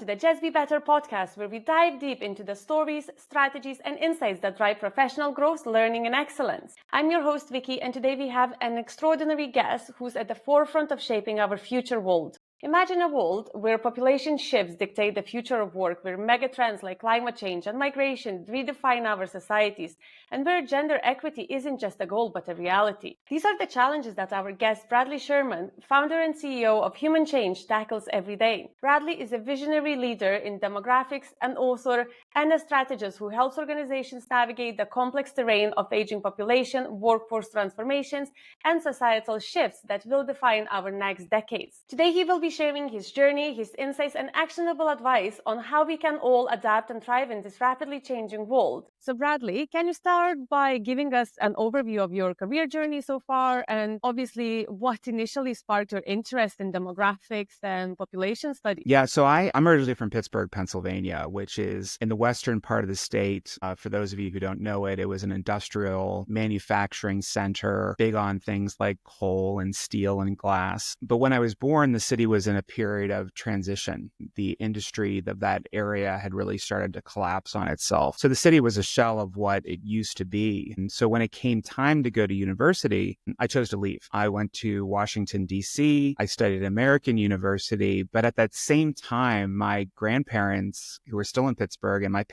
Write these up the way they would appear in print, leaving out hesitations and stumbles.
the Just Be Better podcast, where we dive deep into the stories, strategies, and insights that drive professional growth, learning, and excellence. I'm your host, Vicky, and today we have an extraordinary guest who's at the forefront of shaping our future world. Imagine a world where population shifts dictate the future of work, where megatrends like climate change and migration redefine our societies, and where gender equity isn't just a goal but a reality. These are the challenges that our guest Bradley Schurman, founder and CEO of Human Change, tackles every day. Bradley is a visionary leader in demographics, an author, and a strategist who helps organizations navigate the complex terrain of aging population, workforce transformations, and societal shifts that will define our next decades. Today, he will be sharing his journey, his insights, and actionable advice on how we can all adapt and thrive in this rapidly changing world. So, Bradley, can you start by giving us an overview of your career journey so far, and obviously what initially sparked your interest in demographics and population studies? Yeah, so I'm originally from Pittsburgh, Pennsylvania, which is in the western part of the state. For those of you who don't know it, it was an industrial manufacturing center, big on things like coal and steel and glass. But when I was born, the city was in a period of transition. The industry of that area had really started to collapse on itself. So the city was a shell of what it used to be. And so when it came time to go to university, I chose to leave. I went to Washington, D.C. I studied American University, but at that same time, my grandparents, who were still in Pittsburgh, and my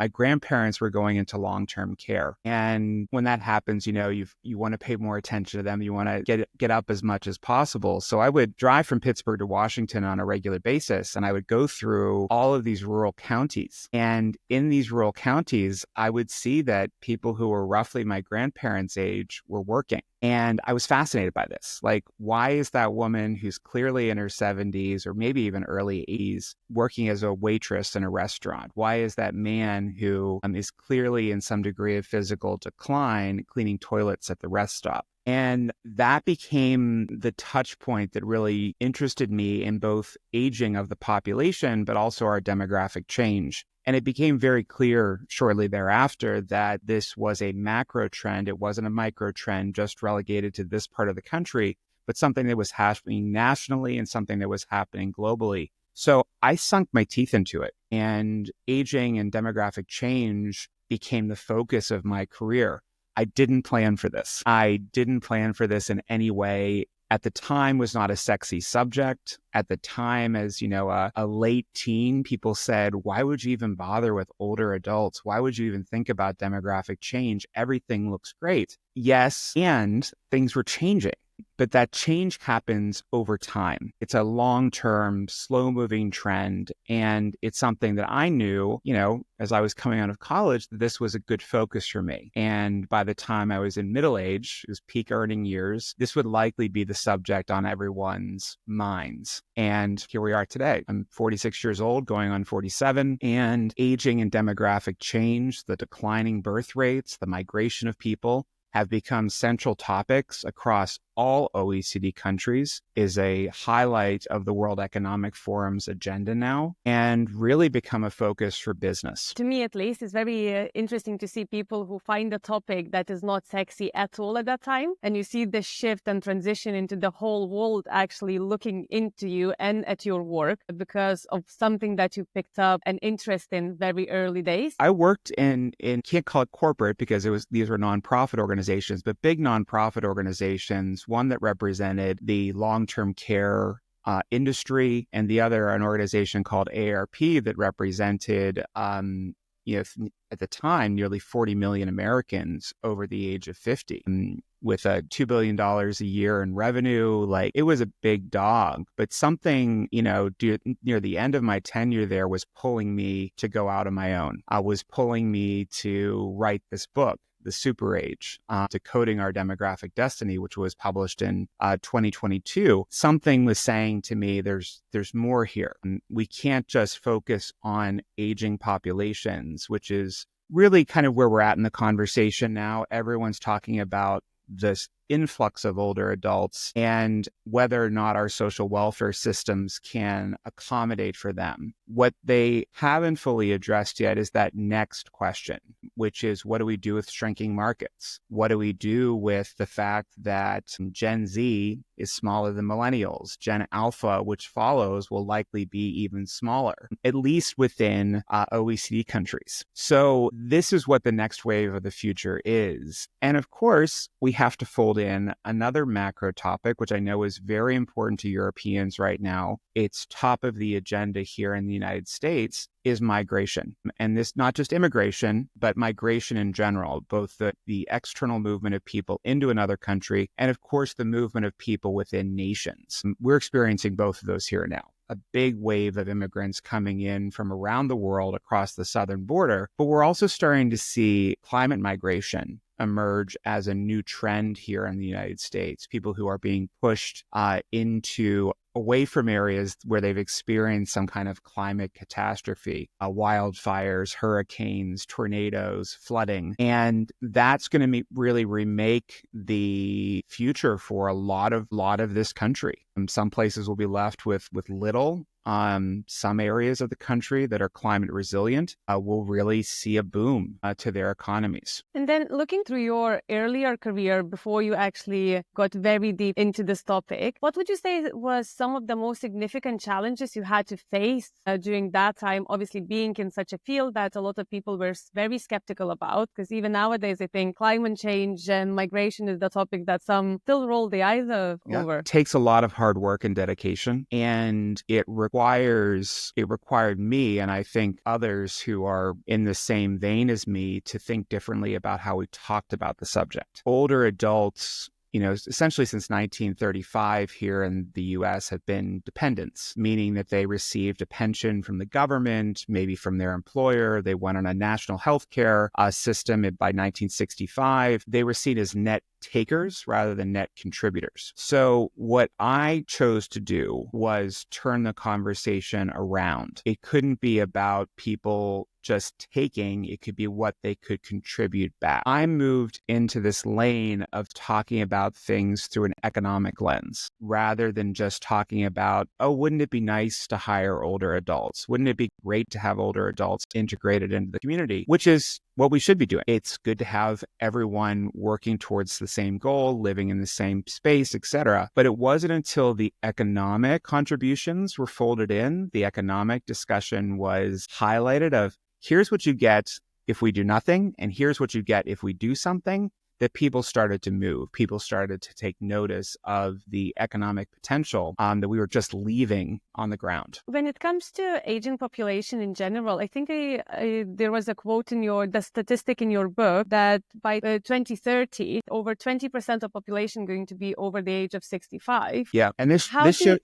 grandparents were going into long-term care. And when that happens, you want to pay more attention to them. You want to get up as much as possible. So I would drive from Pittsburgh to Washington on a regular basis, and I would go through all of these rural counties. And in these rural counties, I would see that people who were roughly my grandparents' age were working. And I was fascinated by this. Like, why is that woman who's clearly in her 70s or maybe even early 80s working as a waitress in a restaurant? Why is that man who is clearly in some degree of physical decline cleaning toilets at the rest stop? And that became the touch point that really interested me in both aging of the population, but also our demographic change. And it became very clear shortly thereafter that this was a macro trend. It wasn't a micro trend just relegated to this part of the country, but something that was happening nationally and something that was happening globally. So I sunk my teeth into it, and aging and demographic change became the focus of my career. I didn't plan for this. I didn't plan for this in any way. At the time was not a sexy subject. At the time, as a late teen, people said, why would you even bother with older adults? Why would you even think about demographic change? Everything looks great. Yes, and things were changing. But that change happens over time. It's a long-term, slow-moving trend. And it's something that I knew, as I was coming out of college, that this was a good focus for me. And by the time I was in middle age, it was peak earning years, this would likely be the subject on everyone's minds. And here we are today. I'm 46 years old, going on 47, and aging and demographic change, the declining birth rates, the migration of people, have become central topics across all OECD countries, is a highlight of the World Economic Forum's agenda now, and really become a focus for business. To me, at least, it's very interesting to see people who find a topic that is not sexy at all at that time, and you see the shift and transition into the whole world actually looking into you and at your work because of something that you picked up an interest in very early days. I worked in can't call it corporate because these were nonprofit organizations, but big nonprofit organizations, one that represented the long-term care industry, and the other an organization called AARP that represented, at the time, nearly 40 million Americans over the age of 50. With $2 billion a year in revenue, it was a big dog. But something, near the end of my tenure there was pulling me to go out on my own. Was pulling me to write this book, The Super Age, Decoding Our Demographic Destiny, which was published in 2022. Something was saying to me, there's more here. We can't just focus on aging populations, which is really kind of where we're at in the conversation now. Everyone's talking about this influx of older adults and whether or not our social welfare systems can accommodate for them. What they haven't fully addressed yet is that next question, which is what do we do with shrinking markets? What do we do with the fact that Gen Z is smaller than millennials? Gen Alpha, which follows, will likely be even smaller, at least within OECD countries. So this is what the next wave of the future is. And of course, we have to fold in another macro topic, which I know is very important to Europeans right now. It's top of the agenda here in the United States, is migration. And this, not just immigration, but migration in general, both the external movement of people into another country, and of course, the movement of people within nations. We're experiencing both of those here now. A big wave of immigrants coming in from around the world across the southern border, but we're also starting to see climate migration emerge as a new trend here in the United States. People who are being pushed away from areas where they've experienced some kind of climate catastrophe, wildfires, hurricanes, tornadoes, flooding. And that's going to really remake the future for a lot of this country. Some places will be left with little. Some areas of the country that are climate resilient will really see a boom to their economies. And then looking through your earlier career before you actually got very deep into this topic, what would you say was some of the most significant challenges you had to face during that time, obviously being in such a field that a lot of people were very skeptical about? Because even nowadays, I think climate change and migration is the topic that some still roll the eyes over. It takes a lot of hard work and dedication, and it required me, and I think others who are in the same vein as me, to think differently about how we talked about the subject. Older adults, essentially since 1935 here in the US, have been dependents, meaning that they received a pension from the government, maybe from their employer. They went on a national health care system. By 1965, they were seen as net takers rather than net contributors. So what I chose to do was turn the conversation around. It couldn't be about people just taking, it could be what they could contribute back. I moved into this lane of talking about things through an economic lens rather than just talking about, wouldn't it be nice to hire older adults? Wouldn't it be great to have older adults integrated into the community? Which is what we should be doing. It's good to have everyone working towards the same goal, living in the same space, etc. But it wasn't until the economic contributions were folded in, the economic discussion was highlighted of, here's what you get if we do nothing, and here's what you get if we do something, that people started to move. People started to take notice of the economic potential that we were just leaving on the ground. When it comes to aging population in general, I think there was a quote in the statistic in your book that by 2030, over 20% of population going to be over the age of 65. Yeah, and this shows,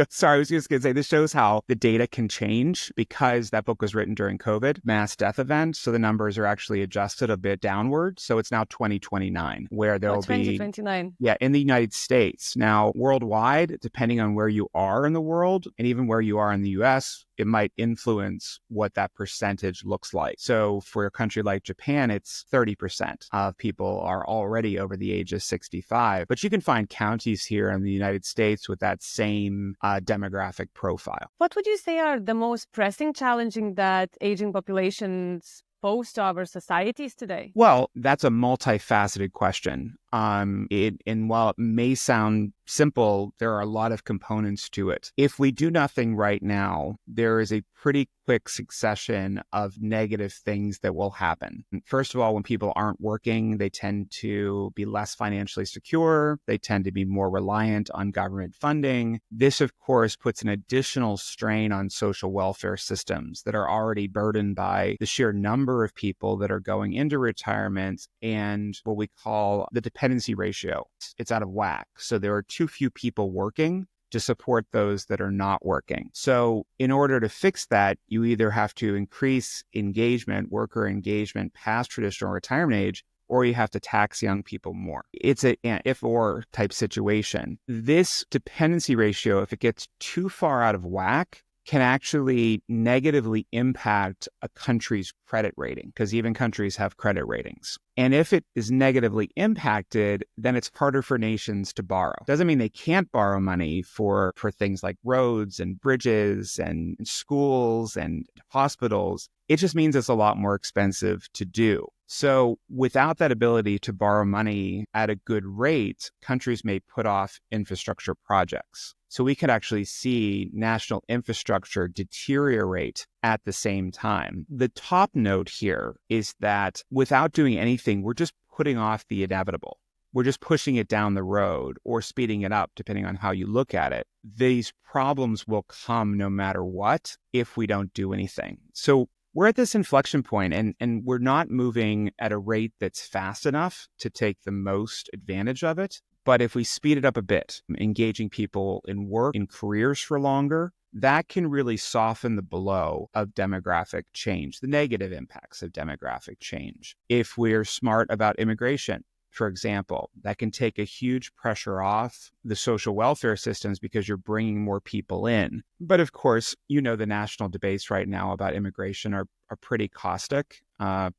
sorry, I was just going to say, this shows how the data can change because that book was written during COVID, mass death event. So the numbers are actually adjusted a bit downward. So it's now 2029, where there'll be 2029. Yeah, in the United States. Now, worldwide, depending on where you are in the world and even where you are in the US, it might influence what that percentage looks like. So for a country like Japan, it's 30% of people are already over the age of 65. But you can find counties here in the United States with that same demographic profile. What would you say are the most pressing challenges that aging populations pose to our societies today? Well, that's a multifaceted question. And while it may sound simple, there are a lot of components to it. If we do nothing right now, there is a pretty quick succession of negative things that will happen. First of all, when people aren't working, they tend to be less financially secure. They tend to be more reliant on government funding. This, of course, puts an additional strain on social welfare systems that are already burdened by the sheer number of people that are going into retirement and what we call the dependency ratio. It's out of whack. So there are too few people working to support those that are not working. So in order to fix that, you either have to increase engagement, worker engagement past traditional retirement age, or you have to tax young people more. It's an if-or type situation. This dependency ratio, if it gets too far out of whack, can actually negatively impact a country's credit rating, because even countries have credit ratings. And if it is negatively impacted, then it's harder for nations to borrow. Doesn't mean they can't borrow money for things like roads and bridges and schools and hospitals. It just means it's a lot more expensive to do. So without that ability to borrow money at a good rate, countries may put off infrastructure projects. So we could actually see national infrastructure deteriorate at the same time. The top note here is that without doing anything, we're just putting off the inevitable. We're just pushing it down the road or speeding it up, depending on how you look at it. These problems will come no matter what if we don't do anything. So we're at this inflection point, and we're not moving at a rate that's fast enough to take the most advantage of it. But if we speed it up a bit, engaging people in work, in careers for longer, that can really soften the blow of demographic change, the negative impacts of demographic change. If we're smart about immigration, for example, that can take a huge pressure off the social welfare systems because you're bringing more people in. But of course, the national debates right now about immigration are pretty caustic,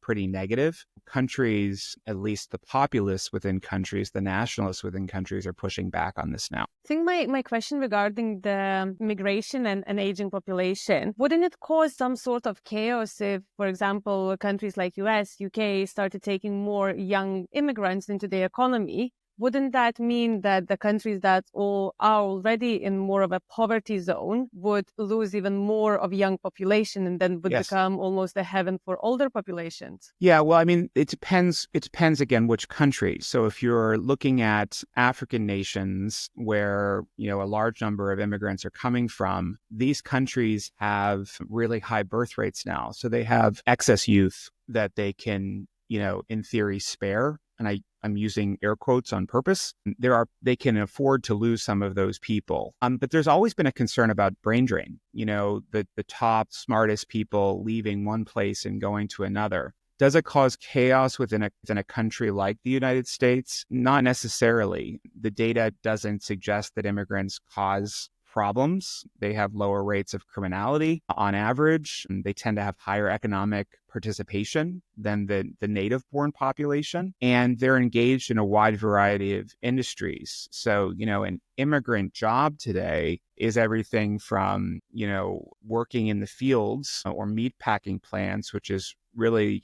pretty negative. Countries, at least the populists within countries, the nationalists within countries, are pushing back on this now. I think my question regarding the migration and aging population, wouldn't it cause some sort of chaos if, for example, countries like US, UK started taking more young immigrants into the economy? Wouldn't that mean that the countries that are already in more of a poverty zone would lose even more of young population and then would become almost a heaven for older populations? Yeah, well, I mean, it depends again which country. So if you're looking at African nations where, a large number of immigrants are coming from, these countries have really high birth rates now. So they have excess youth that they can, in theory, spare. And I'm using air quotes on purpose. They can afford to lose some of those people. But there's always been a concern about brain drain, the top smartest people leaving one place and going to another. Does it cause chaos within a country like the United States? Not necessarily. The data doesn't suggest that immigrants cause problems. They have lower rates of criminality on average, and they tend to have higher economic participation than the native-born population, and they're engaged in a wide variety of industries. So, an immigrant job today is everything from, working in the fields or meat packing plants, which is really,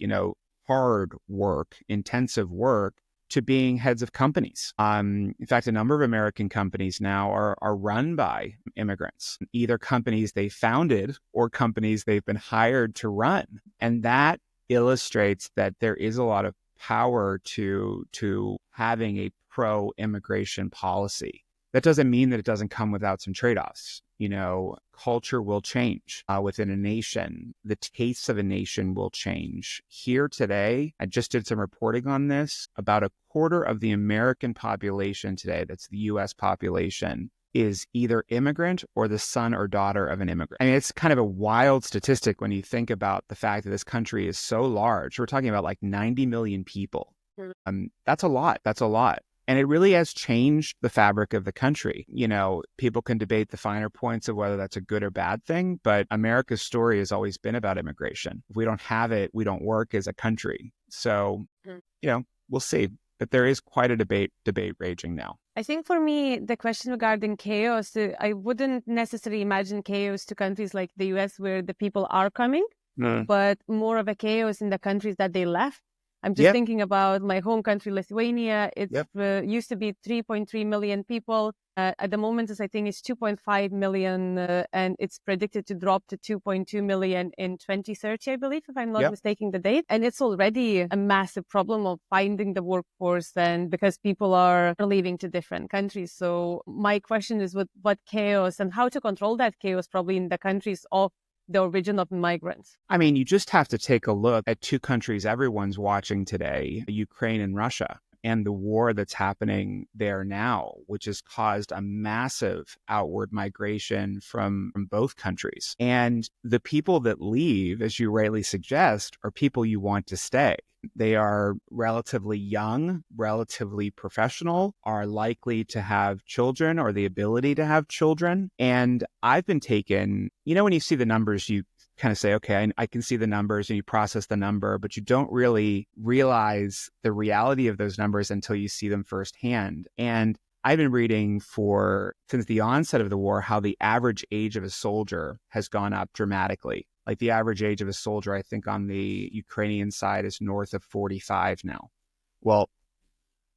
hard work, intensive work, to being heads of companies. In fact, a number of American companies now are run by immigrants, either companies they founded or companies they've been hired to run. And that illustrates that there is a lot of power to having a pro-immigration policy. That doesn't mean that it doesn't come without some trade-offs. Culture will change within a nation. The tastes of a nation will change. Here today, I just did some reporting on this. About a quarter of the American population today, that's the US population, is either immigrant or the son or daughter of an immigrant. I mean, it's kind of a wild statistic when you think about the fact that this country is so large. We're talking about like 90 million people. That's a lot. And it really has changed the fabric of the country. People can debate the finer points of whether that's a good or bad thing, but America's story has always been about immigration. If we don't have it, we don't work as a country. So, we'll see. But there is quite a debate raging now. I think for me, the question regarding chaos, I wouldn't necessarily imagine chaos to countries like the US where the people are coming, but more of a chaos in the countries that they left. I'm just thinking about my home country, Lithuania. It used to be 3.3 million people. At the moment, I think it's 2.5 million, and it's predicted to drop to 2.2 million in 2030, I believe, if I'm not mistaking the date. And it's already a massive problem of finding the workforce, and because people are leaving to different countries. So my question is what chaos and how to control that chaos probably in the countries of the origin of migrants. I mean, you just have to take a look at two countries everyone's watching today, Ukraine and Russia. and the war that's happening there now, which has caused a massive outward migration from both countries. And the people that leave, as you rightly suggest, are people you want to stay. They are relatively young, relatively professional, are likely to have children or the ability to have children. And I've been taken, when you see the numbers, you kind of say, okay, I can see the numbers, and you process the number, but you don't really realize the reality of those numbers until you see them firsthand. And I've been reading since the onset of the war, how the average age of a soldier has gone up dramatically. Like the average age of a soldier, I think on the Ukrainian side is north of 45 now. Well,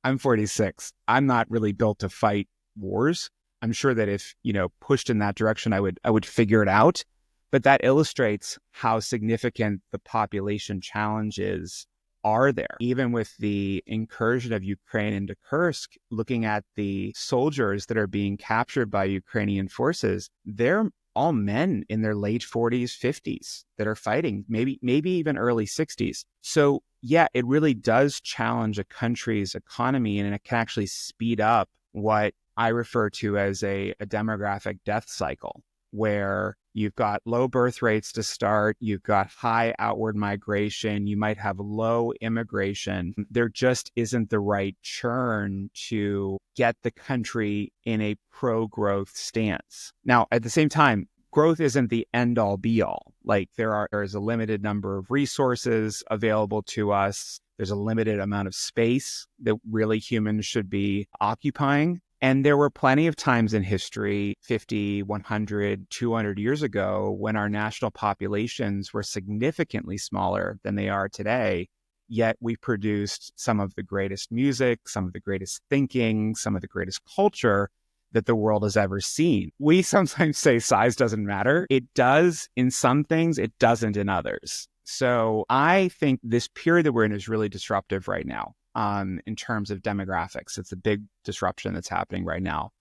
I'm 46. I'm not really built to fight wars. I'm sure that if, pushed in that direction, I would figure it out. But that illustrates how significant the population challenges are there. Even with the incursion of Ukraine into Kursk, looking at the soldiers that are being captured by Ukrainian forces, they're all men in their late 40s, 50s that are fighting, maybe even early 60s. So yeah, it really does challenge a country's economy, and it can actually speed up what I refer to as a demographic death cycle, where you've got low birth rates to start, you've got high outward migration, you might have low immigration. There just isn't the right churn to get the country in a pro-growth stance. Now, at the same time, growth isn't the end-all be-all. Like there is a limited number of resources available to us. There's a limited amount of space that really humans should be occupying. And there were plenty of times in history, 50, 100, 200 years ago, when our national populations were significantly smaller than they are today, yet we produced some of the greatest music, some of the greatest thinking, some of the greatest culture that the world has ever seen. We sometimes say size doesn't matter. It does in some things, it doesn't in others. So I think this period that we're in is really disruptive right now. In terms of demographics. It's a big disruption that's happening right now.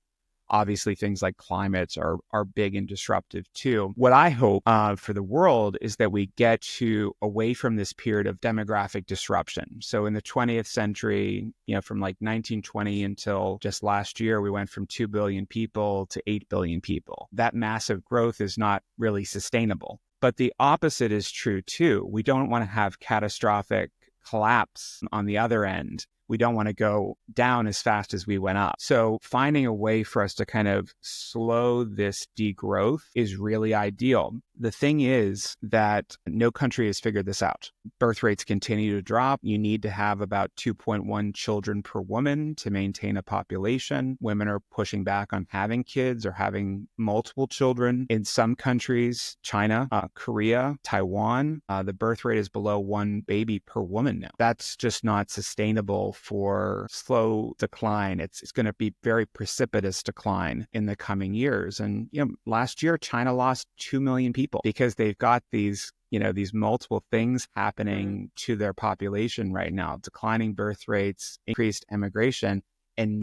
Obviously, things like climates are big and disruptive too. What I hope for the world is that we get away from this period of demographic disruption. So in the 20th century, from like 1920 until just last year, we went from 2 billion people to 8 billion people. That massive growth is not really sustainable. But the opposite is true too. We don't want to have catastrophic collapse on the other end. We don't want to go down as fast as we went up. So finding a way for us to kind of slow this degrowth is really ideal. The thing is that no country has figured this out. Birth rates continue to drop. You need to have about 2.1 children per woman to maintain a population. Women are pushing back on having kids or having multiple children. In some countries, China, Korea, Taiwan, the birth rate is below 1 baby per woman now. That's just not sustainable for slow decline. It's going to be very precipitous decline in the coming years. And last year, China lost 2 million people because they've got these multiple things happening to their population right now: declining birth rates, increased immigration, and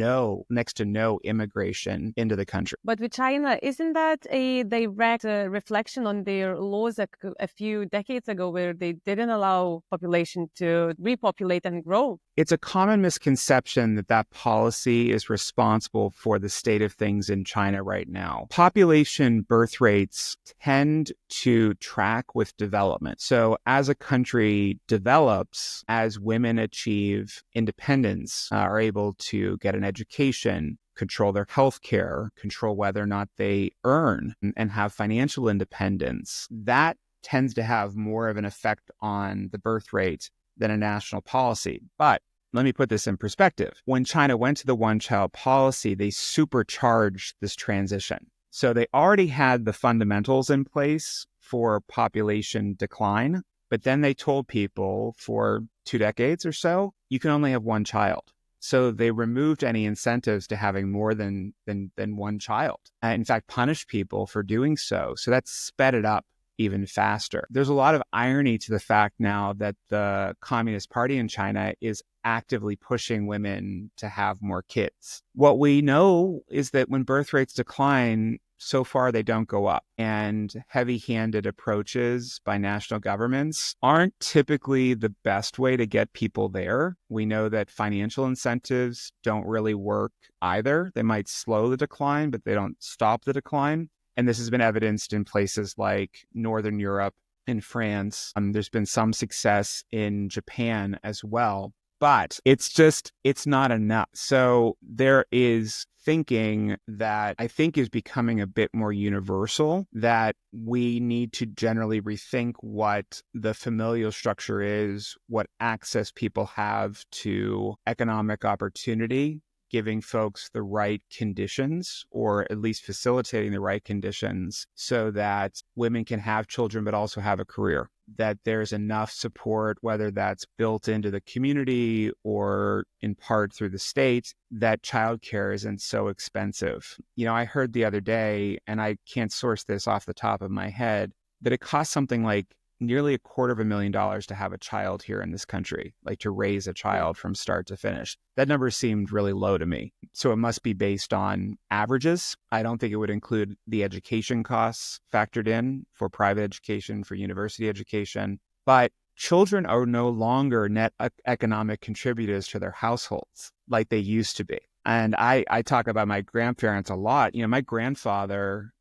next to no immigration into the country. But with China, isn't that a direct reflection on their laws a few decades ago, where they didn't allow population to repopulate and grow? It's a common misconception that policy is responsible for the state of things in China right now. Population birth rates tend to track with development. So as a country develops, as women achieve independence, are able to get an education, control their health care, control whether or not they earn, and have financial independence, that tends to have more of an effect on the birth rate than a national policy. But let me put this in perspective. When China went to the one-child policy, they supercharged this transition. So they already had the fundamentals in place for population decline, but then they told people for 2 decades or so, you can only have one child. So they removed any incentives to having more than one child. In fact, punished people for doing so. So that sped it up even faster. There's a lot of irony to the fact now that the Communist Party in China is actively pushing women to have more kids. What we know is that when birth rates decline, so far they don't go up. And heavy-handed approaches by national governments aren't typically the best way to get people there. We know that financial incentives don't really work either. They might slow the decline, but they don't stop the decline. And this has been evidenced in places like Northern Europe and France. There's been some success in Japan as well. But it's not enough. So there is thinking that I think is becoming a bit more universal, that we need to generally rethink what the familial structure is, what access people have to economic opportunity, giving folks the right conditions, or at least facilitating the right conditions so that women can have children but also have a career, that there's enough support, whether that's built into the community or in part through the state, that childcare isn't so expensive. I heard the other day, and I can't source this off the top of my head, that it costs something like nearly $250,000 to have a child here in this country, like to raise a child from start to finish. That number seemed really low to me. So it must be based on averages. I don't think it would include the education costs factored in for private education, for university education. But children are no longer net economic contributors to their households like they used to be. And I talk about my grandparents a lot. My grandfather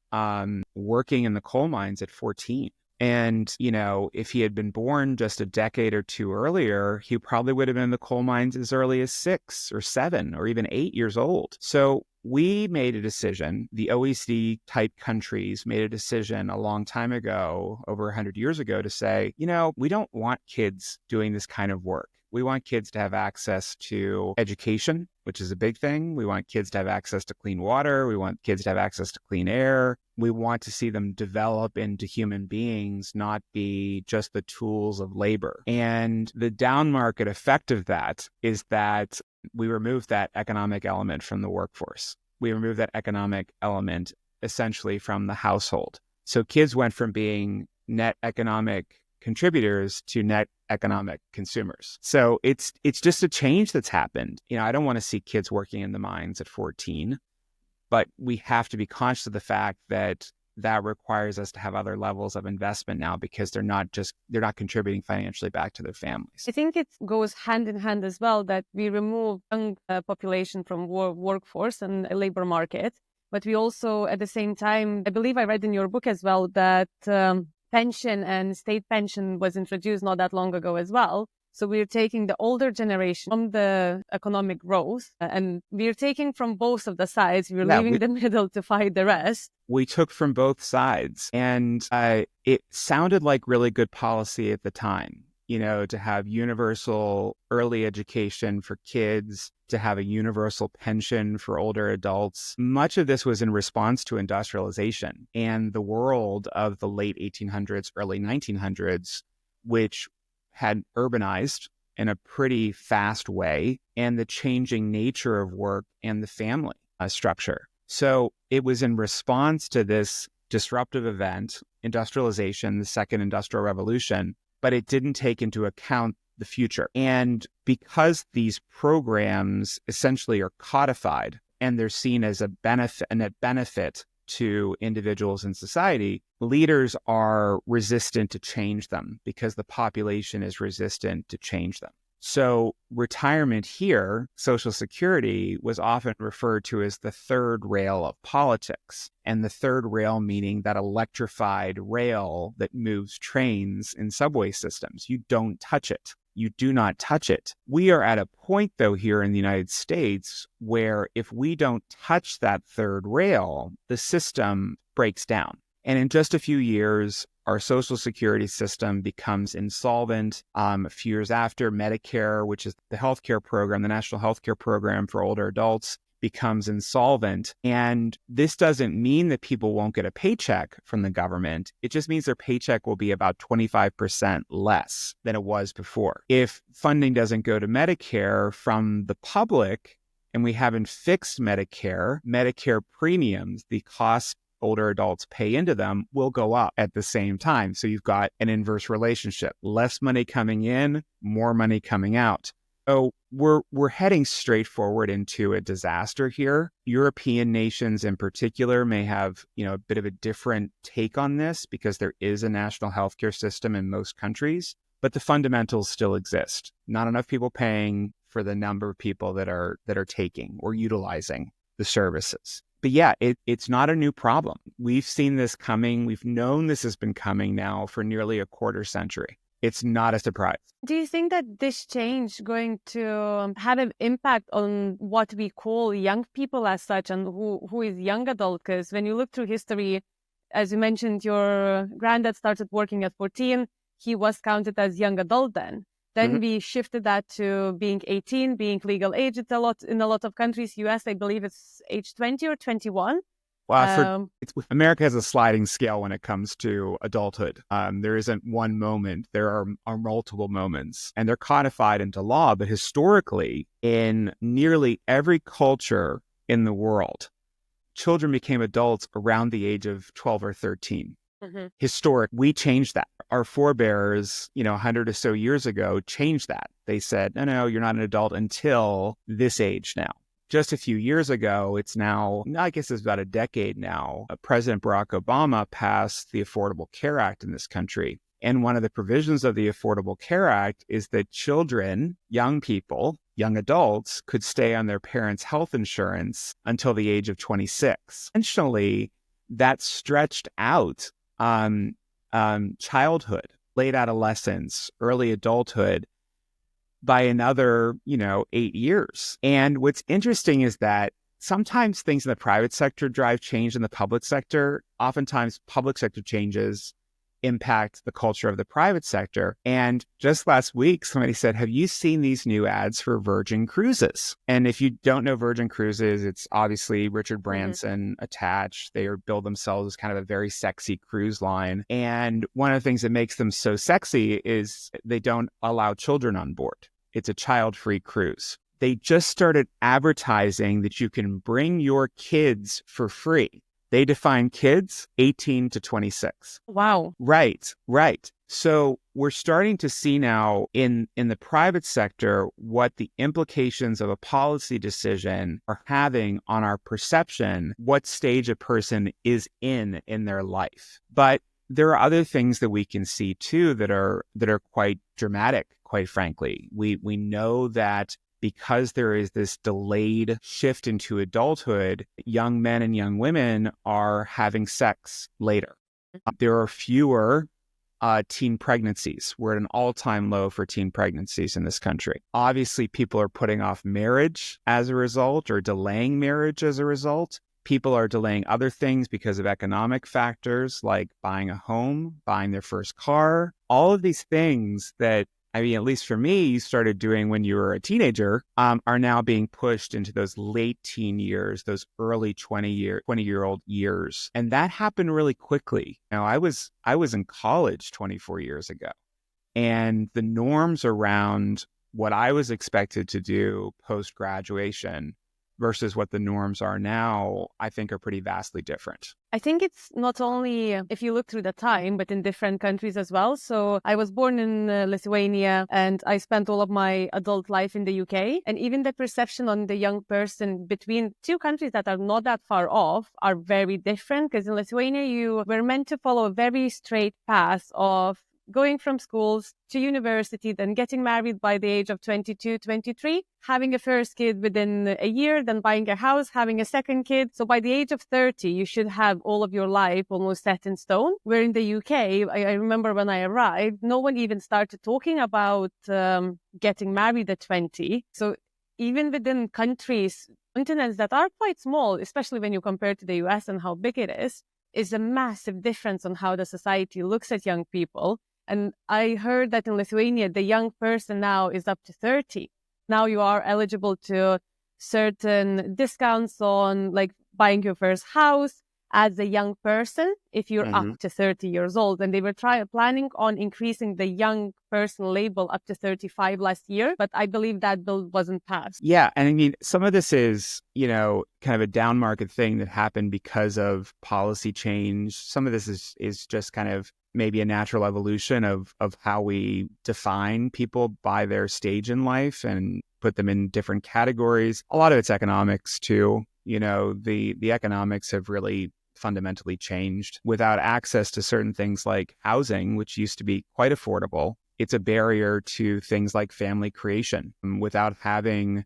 working in the coal mines at 14. And, if he had been born just a decade or two earlier, he probably would have been in the coal mines as early as 6 or 7 or even 8 years old. So we made a decision, the OECD type countries made a decision a long time ago, over 100 years ago, to say, we don't want kids doing this kind of work. We want kids to have access to education, which is a big thing. We want kids to have access to clean water. We want kids to have access to clean air. We want to see them develop into human beings, not be just the tools of labor. And the down market effect of that is that we remove that economic element from the workforce. We remove that economic element essentially from the household. So kids went from being net economic contributors to net economic consumers. So it's just a change that's happened. I don't want to see kids working in the mines at 14, but we have to be conscious of the fact that requires us to have other levels of investment now, because they're not contributing financially back to their families. I think it goes hand in hand as well, that we remove young population from workforce and labor market, but we also at the same time, I believe I read in your book as well that pension and state pension was introduced not that long ago as well. So we're taking the older generation from the economic growth, and we're taking from both of the sides. We're leaving the middle to fight the rest. We took from both sides, and it sounded like really good policy at the time, to have universal early education for kids, to have a universal pension for older adults. Much of this was in response to industrialization and the world of the late 1800s, early 1900s, which had urbanized in a pretty fast way, and the changing nature of work and the family structure. So it was in response to this disruptive event, industrialization, the second industrial revolution, but it didn't take into account the future. And because these programs essentially are codified and they're seen as a net benefit to individuals in society, leaders are resistant to change them because the population is resistant to change them. So retirement here, Social Security, was often referred to as the third rail of politics. And the third rail meaning that electrified rail that moves trains in subway systems. You don't touch it. You do not touch it. We are at a point, though, here in the United States where if we don't touch that third rail, the system breaks down. And in just a few years, our Social Security system becomes insolvent. A few years after, Medicare, which is the healthcare program, the national healthcare program for older adults, becomes insolvent. And this doesn't mean that people won't get a paycheck from the government. It just means their paycheck will be about 25% less than it was before. If funding doesn't go to Medicare from the public, and we haven't fixed Medicare premiums, the costs older adults pay into them, will go up at the same time. So you've got an inverse relationship. Less money coming in, more money coming out. Oh, we're heading straight forward into a disaster here. European nations in particular may have, a bit of a different take on this because there is a national healthcare system in most countries, but the fundamentals still exist. Not enough people paying for the number of people that are taking or utilizing the services. But yeah, it's not a new problem. We've seen this coming. We've known this has been coming now for nearly a quarter century. It's not a surprise. Do you think that this change going to have an impact on what we call young people as such, and who is young adult? Because when you look through history, as you mentioned, your granddad started working at 14. He was counted as young adult then. Then we shifted that to being 18, being legal age. It's in a lot of countries. US, I believe it's age 20 or 21. Well, America has a sliding scale when it comes to adulthood. There isn't one moment. There are multiple moments, and they're codified into law. But historically, in nearly every culture in the world, children became adults around the age of 12 or 13. Historic, we changed that. Our forebears, 100 or so years ago, changed that. They said, no, you're not an adult until this age now. Just a few years ago, it's now, I guess it's about a decade now, President Barack Obama passed the Affordable Care Act in this country. And one of the provisions of the Affordable Care Act is that children, young people, young adults could stay on their parents' health insurance until the age of 26. Intentionally, that stretched out childhood, late adolescence, early adulthood, by another, 8 years. And what's interesting is that sometimes things in the private sector drive change in the public sector. Oftentimes public sector changes impact the culture of the private sector. And just last week, somebody said, have you seen these new ads for Virgin Cruises? And if you don't know Virgin Cruises, it's obviously Richard Branson attached. They build themselves as kind of a very sexy cruise line. And one of the things that makes them so sexy is they don't allow children on board. It's a child-free cruise. They just started advertising that you can bring your kids for free. They define kids 18 to 26. Wow. Right. So we're starting to see now in the private sector what the implications of a policy decision are having on our perception, what stage a person is in their life. But there are other things that we can see too that are quite dramatic, quite frankly. We know that because there is this delayed shift into adulthood, young men and young women are having sex later. There are fewer teen pregnancies. We're at an all-time low for teen pregnancies in this country. Obviously, people are putting off marriage as a result or delaying marriage as a result. People are delaying other things because of economic factors like buying a home, buying their first car. All of these things that, at least for me, you started doing when you were a teenager, are now being pushed into those late teen years, those early 20-year-old years. And that happened really quickly. I was in college 24 years ago, and the norms around what I was expected to do post-graduation versus what the norms are now, I think are pretty vastly different. I think it's not only if you look through the time, but in different countries as well. So I was born in Lithuania, and I spent all of my adult life in the UK. And even the perception on the young person between two countries that are not that far off are very different. Because in Lithuania, you were meant to follow a very straight path of going from schools to university, then getting married by the age of 22, 23, having a first kid within a year, then buying a house, having a second kid. So by the age of 30, you should have all of your life almost set in stone. Where in the UK, I remember when I arrived, no one even started talking about getting married at 20. So even within continents that are quite small, especially when you compare to the US and how big it is a massive difference on how the society looks at young people. And I heard that in Lithuania, the young person now is up to 30. Now you are eligible to certain discounts on like buying your first house as a young person if you're up to 30 years old. And they were planning on increasing the young person label up to 35 last year. But I believe that bill wasn't passed. Yeah. And some of this is, kind of a down market thing that happened because of policy change. Some of this is just kind of maybe a natural evolution of how we define people by their stage in life and put them in different categories. A lot of it's economics too. The economics have really fundamentally changed. Without access to certain things like housing, which used to be quite affordable, it's a barrier to things like family creation. Without having,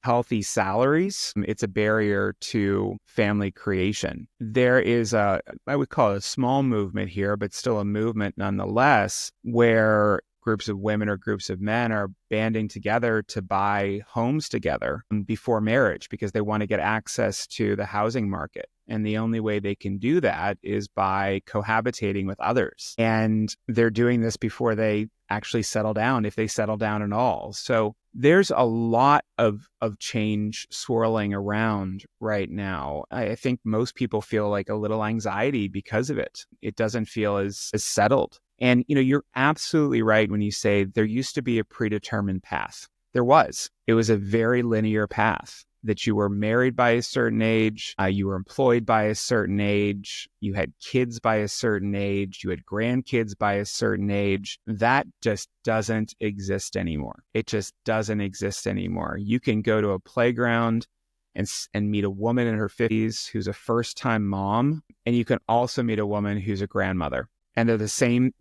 healthy salaries, it's a barrier to family creation. There is I would call it a small movement here, but still a movement nonetheless, where groups of women or groups of men are banding together to buy homes together before marriage because they want to get access to the housing market. And the only way they can do that is by cohabitating with others. And they're doing this before they actually settle down, if they settle down at all. So there's a lot of change swirling around right now. I think most people feel like a little anxiety because of it. It doesn't feel as settled. And, you're absolutely right when you say there used to be a predetermined path. There was. It was a very linear path that you were married by a certain age, you were employed by a certain age, you had kids by a certain age, you had grandkids by a certain age. That just doesn't exist anymore. It just doesn't exist anymore. You can go to a playground and meet a woman in her 50s who's a first-time mom, and you can also meet a woman who's a grandmother. And they're the same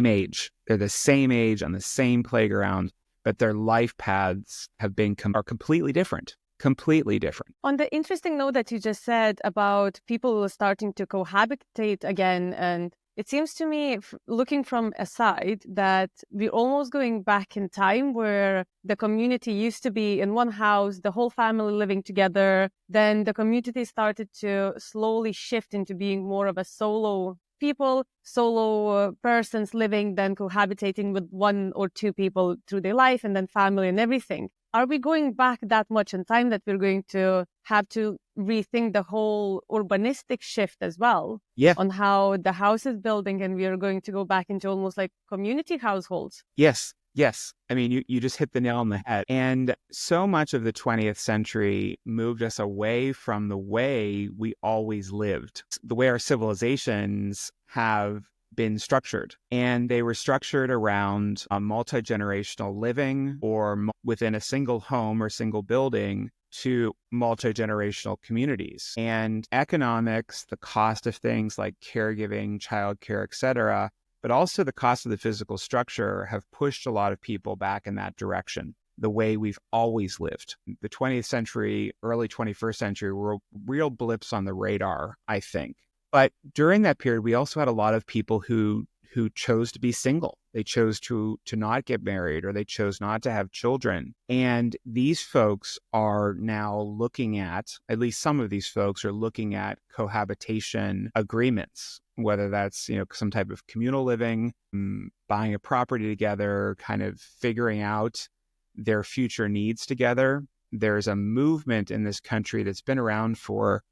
age. They're the same age on the same playground, but their life paths are completely different. Completely different. On the interesting note that you just said about people starting to cohabitate again, and it seems to me, looking from aside, that we're almost going back in time where the community used to be in one house, the whole family living together. Then the community started to slowly shift into being more of a solo persons living, then cohabitating with one or two people through their life, and then family and everything. Are we going back that much in time that we're going to have to rethink the whole urbanistic shift as well? Yeah. On how the house is building, and we are going to go back into almost like community households? Yes. I mean, you just hit the nail on the head. And so much of the 20th century moved us away from the way we always lived, the way our civilizations have been structured. And they were structured around multi-generational living, or within a single home or single building, to multi-generational communities. And economics, the cost of things like caregiving, childcare, etc., but also the cost of the physical structure have pushed a lot of people back in that direction, the way we've always lived. The 20th century, early 21st century were real blips on the radar, I think. But during that period, we also had a lot of people who chose to be single. They chose to not get married, or they chose not to have children. And these folks are now looking at least some of these folks are looking at cohabitation agreements, whether that's, some type of communal living, buying a property together, kind of figuring out their future needs together. There's a movement in this country that's been around for,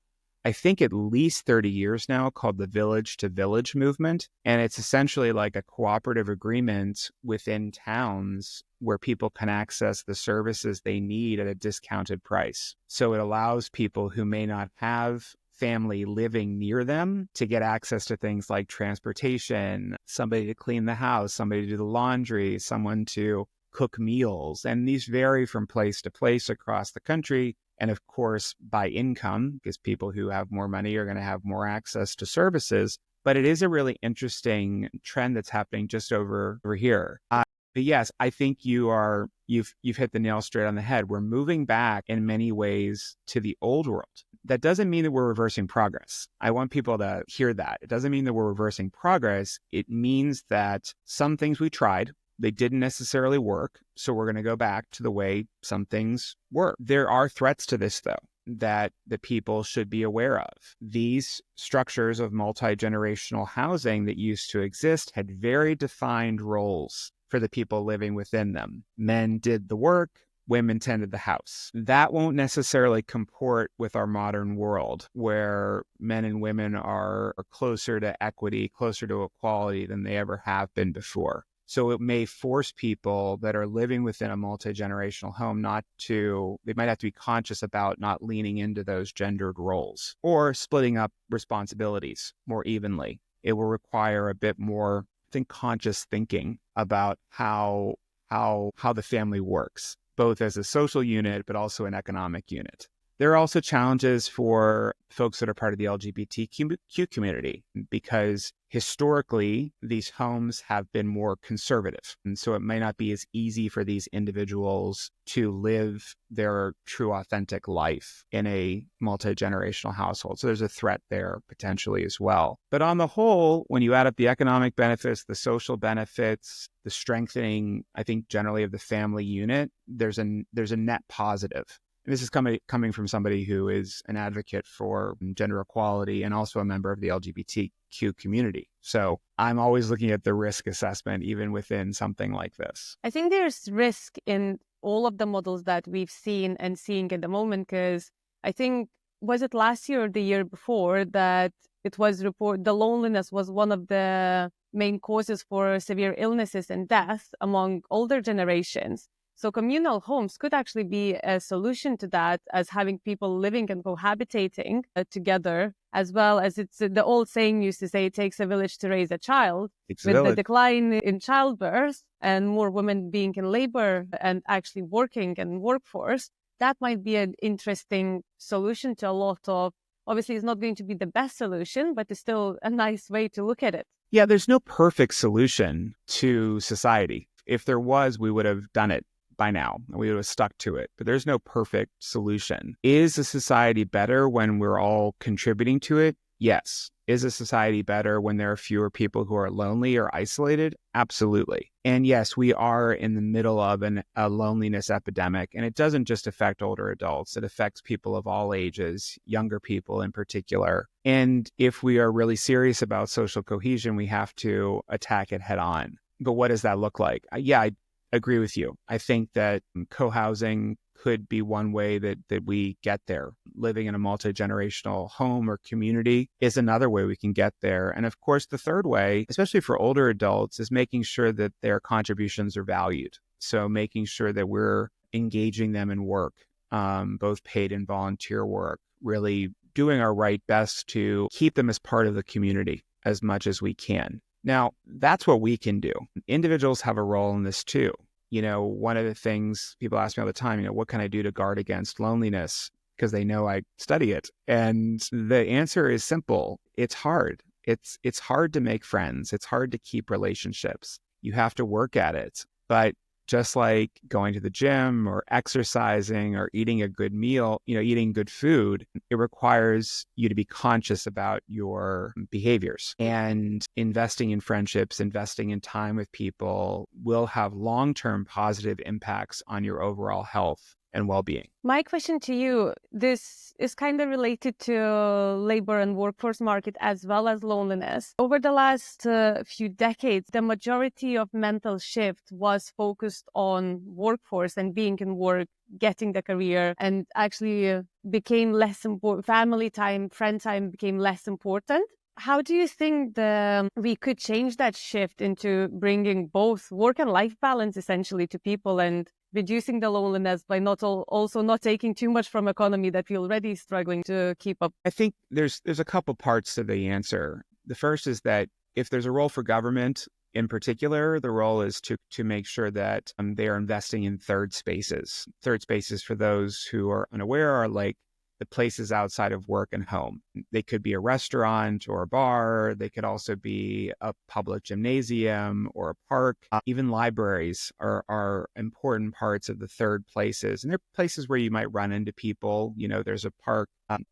I think, at least 30 years now, called the Village to Village movement. And it's essentially like a cooperative agreement within towns where people can access the services they need at a discounted price. So it allows people who may not have family living near them to get access to things like transportation, somebody to clean the house, somebody to do the laundry, someone to cook meals. And these vary from place to place across the country. And of course, by income, because people who have more money are going to have more access to services. But it is a really interesting trend that's happening just over here. But yes, I think you've hit the nail straight on the head. We're moving back in many ways to the old world. That doesn't mean that we're reversing progress. I want people to hear that. It doesn't mean that we're reversing progress. It means that some things we tried, they didn't necessarily work. So we're going to go back to the way some things work. There are threats to this, though, that the people should be aware of. These structures of multi-generational housing that used to exist had very defined roles for the people living within them. Men did the work, women tended the house. That won't necessarily comport with our modern world, where men and women are closer to equity, closer to equality than they ever have been before. So it may force people that are living within a multi-generational home they might have to be conscious about not leaning into those gendered roles, or splitting up responsibilities more evenly. it will require a bit more, I think, conscious thinking about how the family works, both as a social unit, but also an economic unit. There are also challenges for folks that are part of the LGBTQ community because historically, these homes have been more conservative. And so it may not be as easy for these individuals to live their true, authentic life in a multi-generational household. So there's a threat there potentially as well. But on the whole, when you add up the economic benefits, the social benefits, the strengthening, I think, generally of the family unit, there's a net positive. And this is coming from somebody who is an advocate for gender equality and also a member of the LGBTQ community. So I'm always looking at the risk assessment, even within something like this. I think there's risk in all of the models that we've seen and seeing at the moment, because I think, was it last year or the year before that it was reported the loneliness was one of the main causes for severe illnesses and death among older generations. So communal homes could actually be a solution to that, as having people living and cohabitating together, as well as it's the old saying used to say it takes a village to raise a child. With the decline in childbirth and more women being in labor and actually working in workforce, that might be an interesting solution to a lot of, obviously it's not going to be the best solution, but it's still a nice way to look at it. Yeah, there's no perfect solution to society. If there was, we would have done it by now. We would have stuck to it, but there's no perfect solution. Is a society better when we're all contributing to it? Yes. Is a society better when there are fewer people who are lonely or isolated? Absolutely. And yes, we are in the middle of a loneliness epidemic, and it doesn't just affect older adults. It affects people of all ages, younger people in particular. And if we are really serious about social cohesion, we have to attack it head on. But what does that look like? I agree with you. I think that co-housing could be one way that we get there. Living in a multi-generational home or community is another way we can get there. And of course, the third way, especially for older adults, is making sure that their contributions are valued. So making sure that we're engaging them in work, both paid and volunteer work, really doing our right best to keep them as part of the community as much as we can. Now, that's what we can do. Individuals have a role in this too. One of the things people ask me all the time, what can I do to guard against loneliness? Because they know I study it. And the answer is simple. It's hard. It's hard to make friends. It's hard to keep relationships. You have to work at it. But just like going to the gym or exercising or eating a good meal, eating good food, it requires you to be conscious about your behaviors. And investing in friendships, investing in time with people will have long-term positive impacts on your overall health and well-being. My question to you, this is kind of related to labor and workforce market as well as loneliness. Over the last few decades, the majority of mental shift was focused on workforce and being in work, getting the career, and actually became less important. Family time, friend time became less important. How do you think we could change that shift into bringing both work and life balance essentially to people and reducing the loneliness by also not taking too much from economy that we're already struggling to keep up? I think there's a couple parts to the answer. The first is that if there's a role for government in particular, the role is to make sure that they are investing in third spaces. Third spaces, for those who are unaware, are like the places outside of work and home. They could be a restaurant or a bar. They could also be a public gymnasium or a park. Even libraries are important parts of the third places. And they're places where you might run into people. There's a park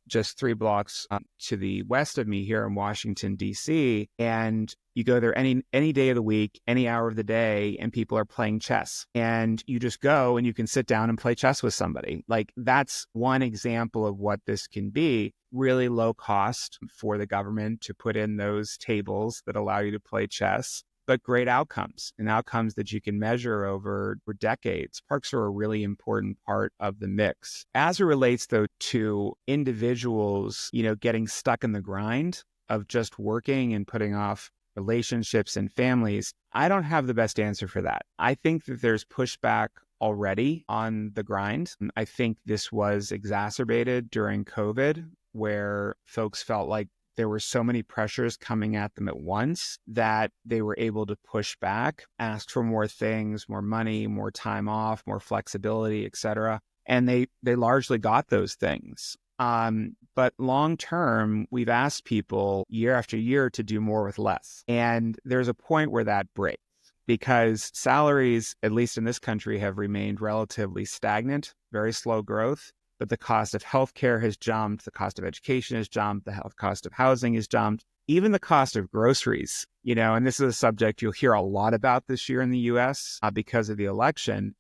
just 3 blocks to the west of me here in Washington, D.C., and you go there any day of the week, any hour of the day, and people are playing chess. And you just go and you can sit down and play chess with somebody. Like, that's one example of what this can be. Really low cost for the government to put in those tables that allow you to play chess, but great outcomes, and outcomes that you can measure over decades. Parks are a really important part of the mix. As it relates, though, to individuals, getting stuck in the grind of just working and putting off relationships and families, I don't have the best answer for that. I think that there's pushback already on the grind. I think this was exacerbated during COVID, where folks felt like there were so many pressures coming at them at once that they were able to push back, ask for more things, more money, more time off, more flexibility, etc. And they largely got those things. But long term, we've asked people year after year to do more with less. And there's a point where that breaks because salaries, at least in this country, have remained relatively stagnant, very slow growth. But the cost of healthcare has jumped, the cost of education has jumped, the health cost of housing has jumped, even the cost of groceries, and this is a subject you'll hear a lot about this year in the US because of the election.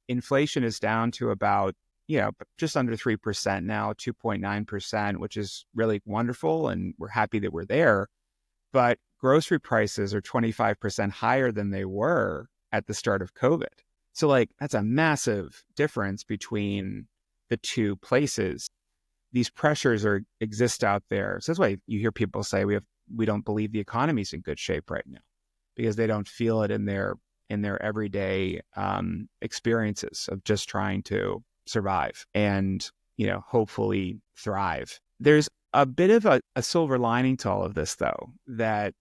Inflation is down to about, just under 3% now, 2.9%, which is really wonderful. And we're happy that we're there. But grocery prices are 25% higher than they were at the start of COVID. So that's a massive difference between the two places. These pressures exist out there. So that's why you hear people say we don't believe the economy's in good shape right now because they don't feel it in their everyday experiences of just trying to survive and hopefully thrive. There's a bit of a silver lining to all of this, though, that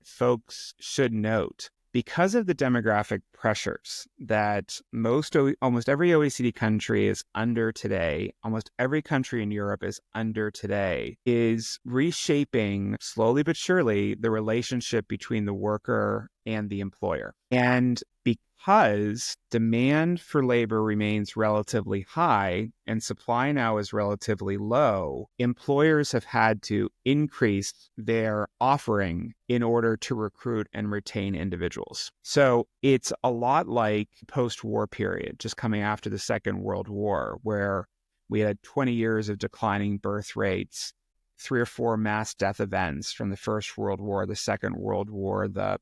folks should note. Because of the demographic pressures that almost every OECD country is under today, almost every country in Europe is under today, is reshaping slowly but surely the relationship between the worker and the employer. And because demand for labor remains relatively high and supply now is relatively low, employers have had to increase their offering in order to recruit and retain individuals. So it's a lot like post-war period, just coming after the Second World War, where we had 20 years of declining birth rates, 3 or 4 mass death events from the First World War, the Second World War, the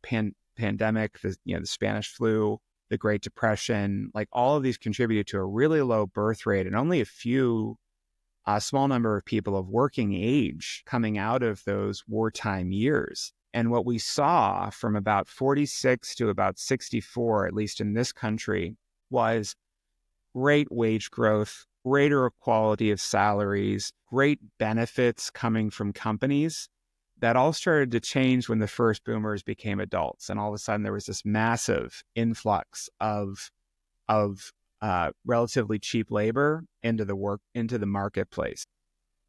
pandemic, the Spanish flu, the Great Depression, all of these contributed to a really low birth rate and only a small number of people of working age coming out of those wartime years. And what we saw from about 46 to about 64, at least in this country, was great wage growth, greater equality of salaries, great benefits coming from companies. That all started to change when the first boomers became adults. And all of a sudden there was this massive influx of relatively cheap labor into the marketplace.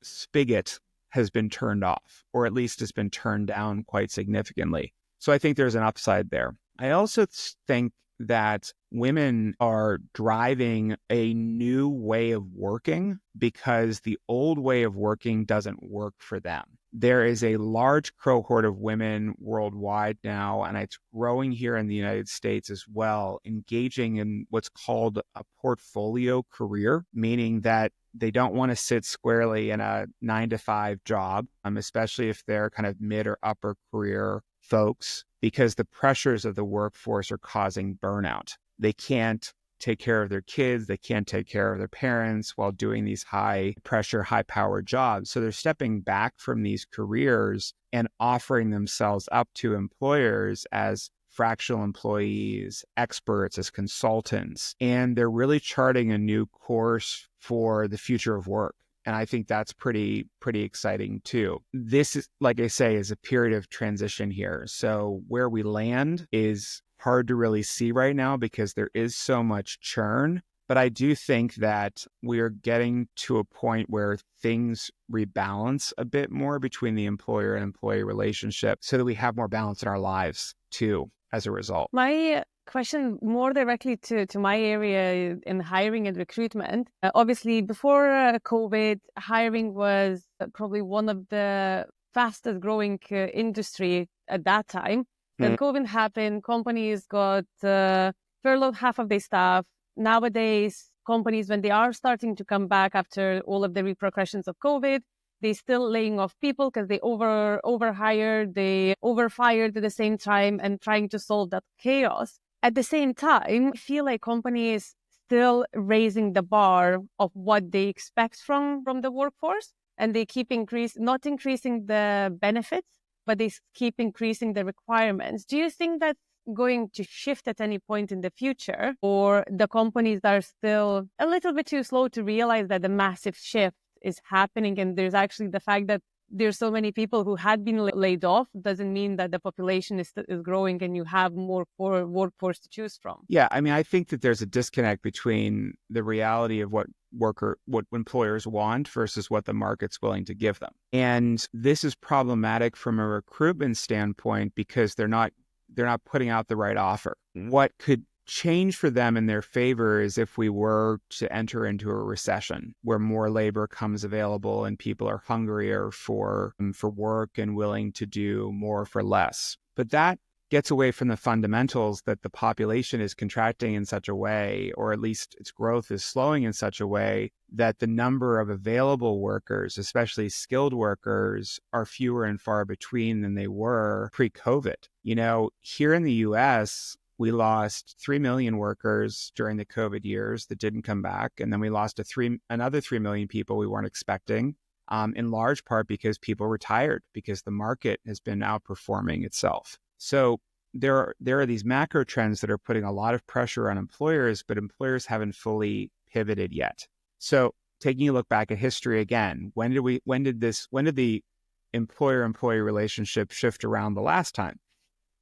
Spigot has been turned off, or at least has been turned down quite significantly. So I think there's an upside there. I also think that women are driving a new way of working because the old way of working doesn't work for them. There is a large cohort of women worldwide now, and it's growing here in the United States as well, engaging in what's called a portfolio career, meaning that they don't want to sit squarely in a 9-to-5 job, especially if they're kind of mid or upper career folks, because the pressures of the workforce are causing burnout. They can't take care of their kids, they can't take care of their parents while doing these high pressure, high power jobs. So they're stepping back from these careers and offering themselves up to employers as fractional employees, experts, as consultants. And they're really charting a new course for the future of work. And I think that's pretty exciting too. This is, like I say, is a period of transition here. So where we land is hard to really see right now because there is so much churn. But I do think that we are getting to a point where things rebalance a bit more between the employer and employee relationship so that we have more balance in our lives too as a result. My question more directly to my area in hiring and recruitment. Obviously, before COVID, hiring was probably one of the fastest growing industry at that time. Then COVID happened, companies got furloughed half of their staff. Nowadays, companies, when they are starting to come back after all of the repercussions of COVID, they still laying off people because they overhired, they overfired at the same time and trying to solve that chaos. At the same time, I feel like companies still raising the bar of what they expect from the workforce, and they keep not increasing the benefits, but they keep increasing the requirements. Do you think that's going to shift at any point in the future, or the companies are still a little bit too slow to realize that the massive shift is happening, and there's actually the fact that there's so many people who had been laid off doesn't mean that the population is growing and you have more workforce to choose from. Yeah, I mean, I think that there's a disconnect between the reality of what employers want versus what the market's willing to give them. And this is problematic from a recruitment standpoint because they're not putting out the right offer. What could change for them in their favor is if we were to enter into a recession where more labor comes available and people are hungrier for work and willing to do more for less. But that gets away from the fundamentals that the population is contracting in such a way, or at least its growth is slowing in such a way that the number of available workers, especially skilled workers, are fewer and far between than they were pre-COVID. You know, here in the US, we lost 3 million workers during the COVID years that didn't come back. And then we lost another 3 million people we weren't expecting, in large part because people retired, because the market has been outperforming itself. So there are these macro trends that are putting a lot of pressure on employers, but employers haven't fully pivoted yet. So taking a look back at history again, when did the employer-employee relationship shift around the last time?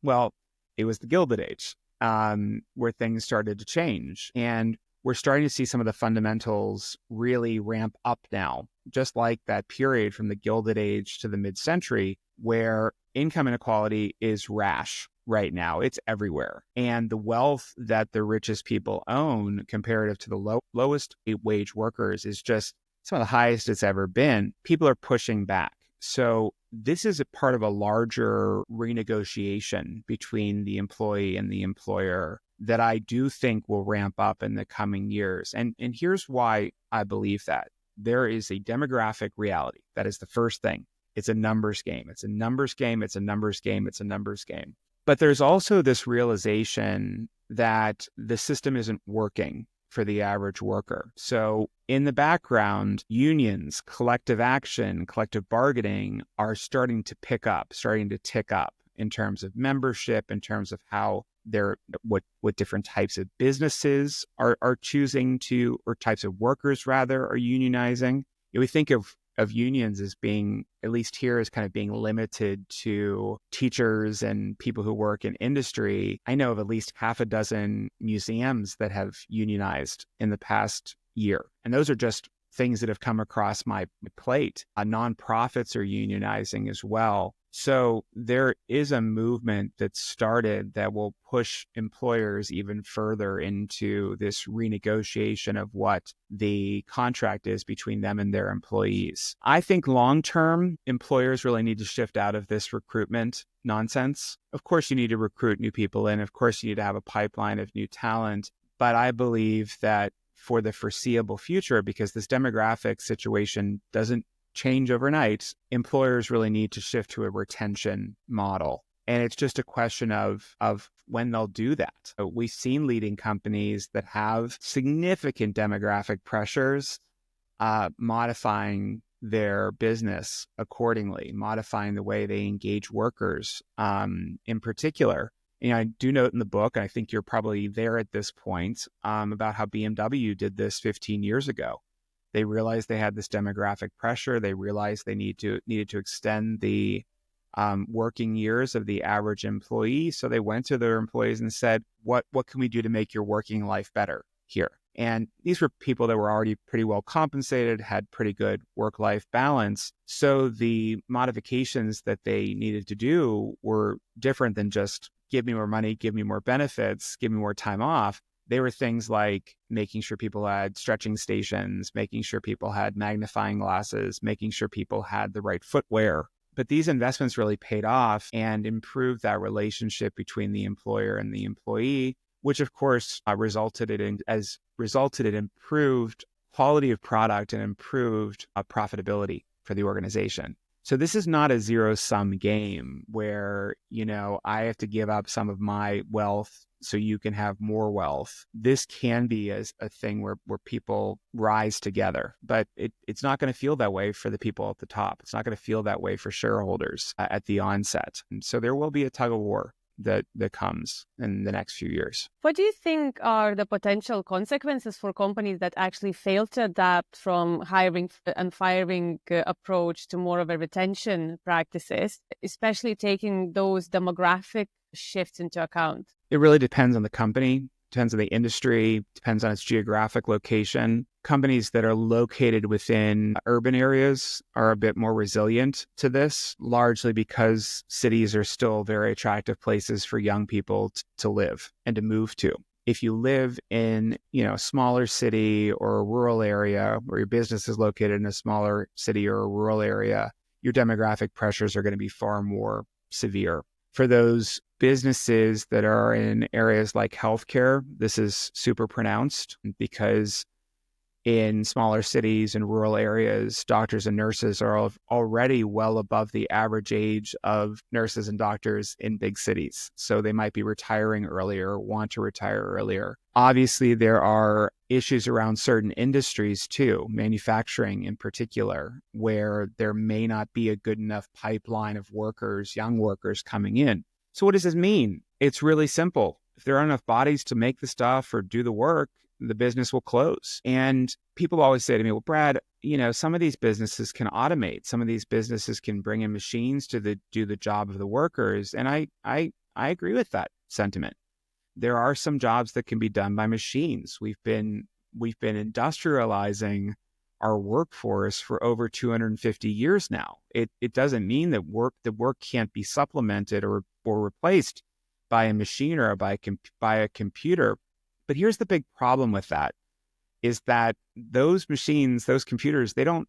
Well, it was the Gilded Age, where things started to change. And we're starting to see some of the fundamentals really ramp up now, just like that period from the Gilded Age to the mid-century, where income inequality is rash right now. It's everywhere. And the wealth that the richest people own comparative to the lowest wage workers is just some of the highest it's ever been. People are pushing back. So this is a part of a larger renegotiation between the employee and the employer that I do think will ramp up in the coming years. And here's why I believe that. There is a demographic reality. That is the first thing. It's a numbers game. It's a numbers game. It's a numbers game. It's a numbers game. But there's also this realization that the system isn't working for the average worker. So in the background, unions, collective action, collective bargaining are starting to pick up, starting to tick up in terms of membership, in terms of how what different types of businesses are choosing to, or types of workers rather, are unionizing. We think of unions as being, at least here, as kind of being limited to teachers and people who work in industry. I know of at least half a dozen museums that have unionized in the past year. And those are just things that have come across my plate. Nonprofits are unionizing as well. So there is a movement that started that will push employers even further into this renegotiation of what the contract is between them and their employees. I think long-term, employers really need to shift out of this recruitment nonsense. Of course, you need to recruit new people in. Of course, you need to have a pipeline of new talent. But I believe that for the foreseeable future, because this demographic situation doesn't change overnight, employers really need to shift to a retention model. And it's just a question of when they'll do that. So we've seen leading companies that have significant demographic pressures modifying their business accordingly, modifying the way they engage workers in particular. And I do note in the book, and I think you're probably there at this point, about how BMW did this 15 years ago. They realized they had this demographic pressure. They realized they needed to extend the working years of the average employee. So they went to their employees and said, what can we do to make your working life better here? And these were people that were already pretty well compensated, had pretty good work-life balance. So the modifications that they needed to do were different than just give me more money, give me more benefits, give me more time off. They were things like making sure people had stretching stations, making sure people had magnifying glasses, making sure people had the right footwear. But these investments really paid off and improved that relationship between the employer and the employee, which of course resulted in improved quality of product and improved profitability for the organization. So this is not a zero-sum game where, I have to give up some of my wealth so you can have more wealth. This can be a thing where people rise together, but it's not going to feel that way for the people at the top. It's not going to feel that way for shareholders at the onset. And so there will be a tug of war. that comes in the next few years. What do you think are the potential consequences for companies that actually fail to adapt from hiring and firing approach to more of a retention practices, especially taking those demographic shifts into account? It really depends on the company, depends on the industry, depends on its geographic location. Companies that are located within urban areas are a bit more resilient to this, largely because cities are still very attractive places for young people to live and to move to. If you live in, a smaller city or a rural area, or your business is located in a smaller city or a rural area, your demographic pressures are going to be far more severe. For those businesses that are in areas like healthcare, this is super pronounced because in smaller cities and rural areas, doctors and nurses are already well above the average age of nurses and doctors in big cities. So they might be retiring earlier, want to retire earlier. Obviously, there are issues around certain industries too, manufacturing in particular, where there may not be a good enough pipeline of workers, young workers coming in. So what does this mean? It's really simple. If there aren't enough bodies to make the stuff or do the work, the business will close. And people always say to me, well, Brad, some of these businesses can automate. Some of these businesses can bring in machines to do the job of the workers. And I agree with that sentiment. There are some jobs that can be done by machines. We've been industrializing our workforce for over 250 years now. It doesn't mean that the work can't be supplemented or replaced by a machine or by a computer. But here's the big problem with that, is that those machines, those computers, they don't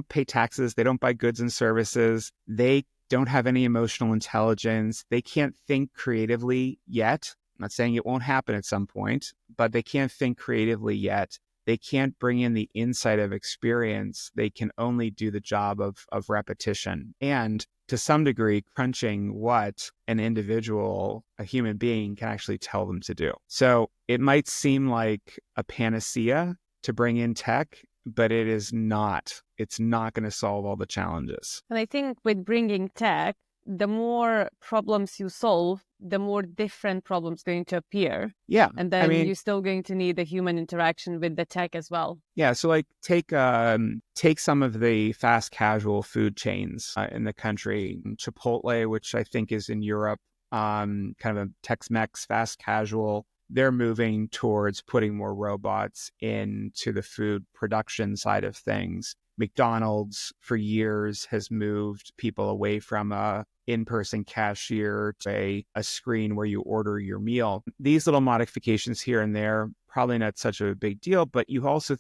pay taxes, they don't buy goods and services, they don't have any emotional intelligence, they can't think creatively yet. I'm not saying it won't happen at some point, but they can't think creatively yet. They can't bring in the insight of experience. They can only do the job of repetition. And to some degree, crunching what an individual, a human being, can actually tell them to do. So it might seem like a panacea to bring in tech, but it is not. It's not going to solve all the challenges. And I think with bringing tech, the more problems you solve, the more different problems going to appear. Yeah. And then you're still going to need the human interaction with the tech as well. Yeah. So like take some of the fast casual food chains in the country, Chipotle, which I think is in Europe, kind of a Tex-Mex fast casual. They're moving towards putting more robots into the food production side of things. McDonald's for years has moved people away from a in-person cashier to a screen where you order your meal. These little modifications here and there, probably not such a big deal, but you also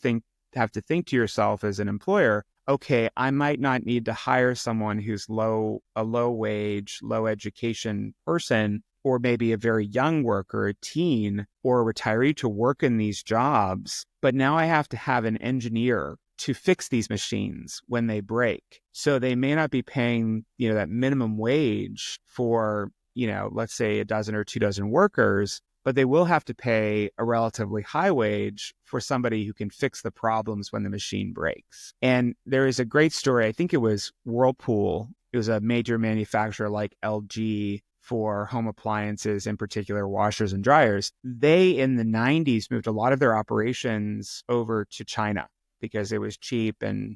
have to think to yourself as an employer, okay, I might not need to hire someone who's a low wage, low education person, or maybe a very young worker, a teen, or a retiree to work in these jobs. But now I have to have an engineer to fix these machines when they break. So they may not be paying, that minimum wage for, let's say a dozen or 2 dozen workers, but they will have to pay a relatively high wage for somebody who can fix the problems when the machine breaks. And there is a great story. I think it was Whirlpool. It was a major manufacturer like LG for home appliances, in particular washers and dryers. They, in the 90s, moved a lot of their operations over to China because it was cheap and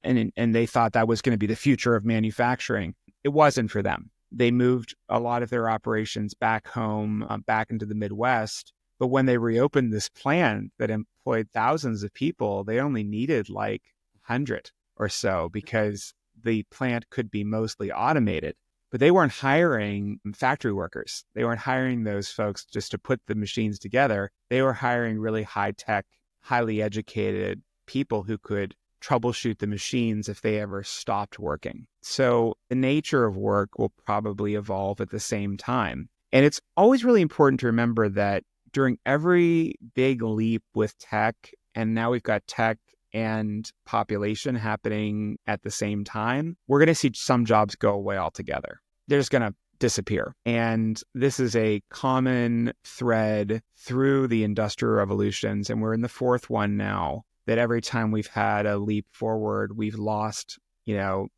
they thought that was going to be the future of manufacturing. It wasn't for them. They moved a lot of their operations back home, back into the Midwest. But when they reopened this plant that employed thousands of people, they only needed like 100 or so because the plant could be mostly automated. But they weren't hiring factory workers. They weren't hiring those folks just to put the machines together. They were hiring really high-tech, highly educated people who could troubleshoot the machines if they ever stopped working. So the nature of work will probably evolve at the same time. And it's always really important to remember that during every big leap with tech, and now we've got tech and population happening at the same time, we're going to see some jobs go away altogether. They're just going to disappear. And this is a common thread through the industrial revolutions. And we're in the fourth one now, that every time we've had a leap forward, we've lost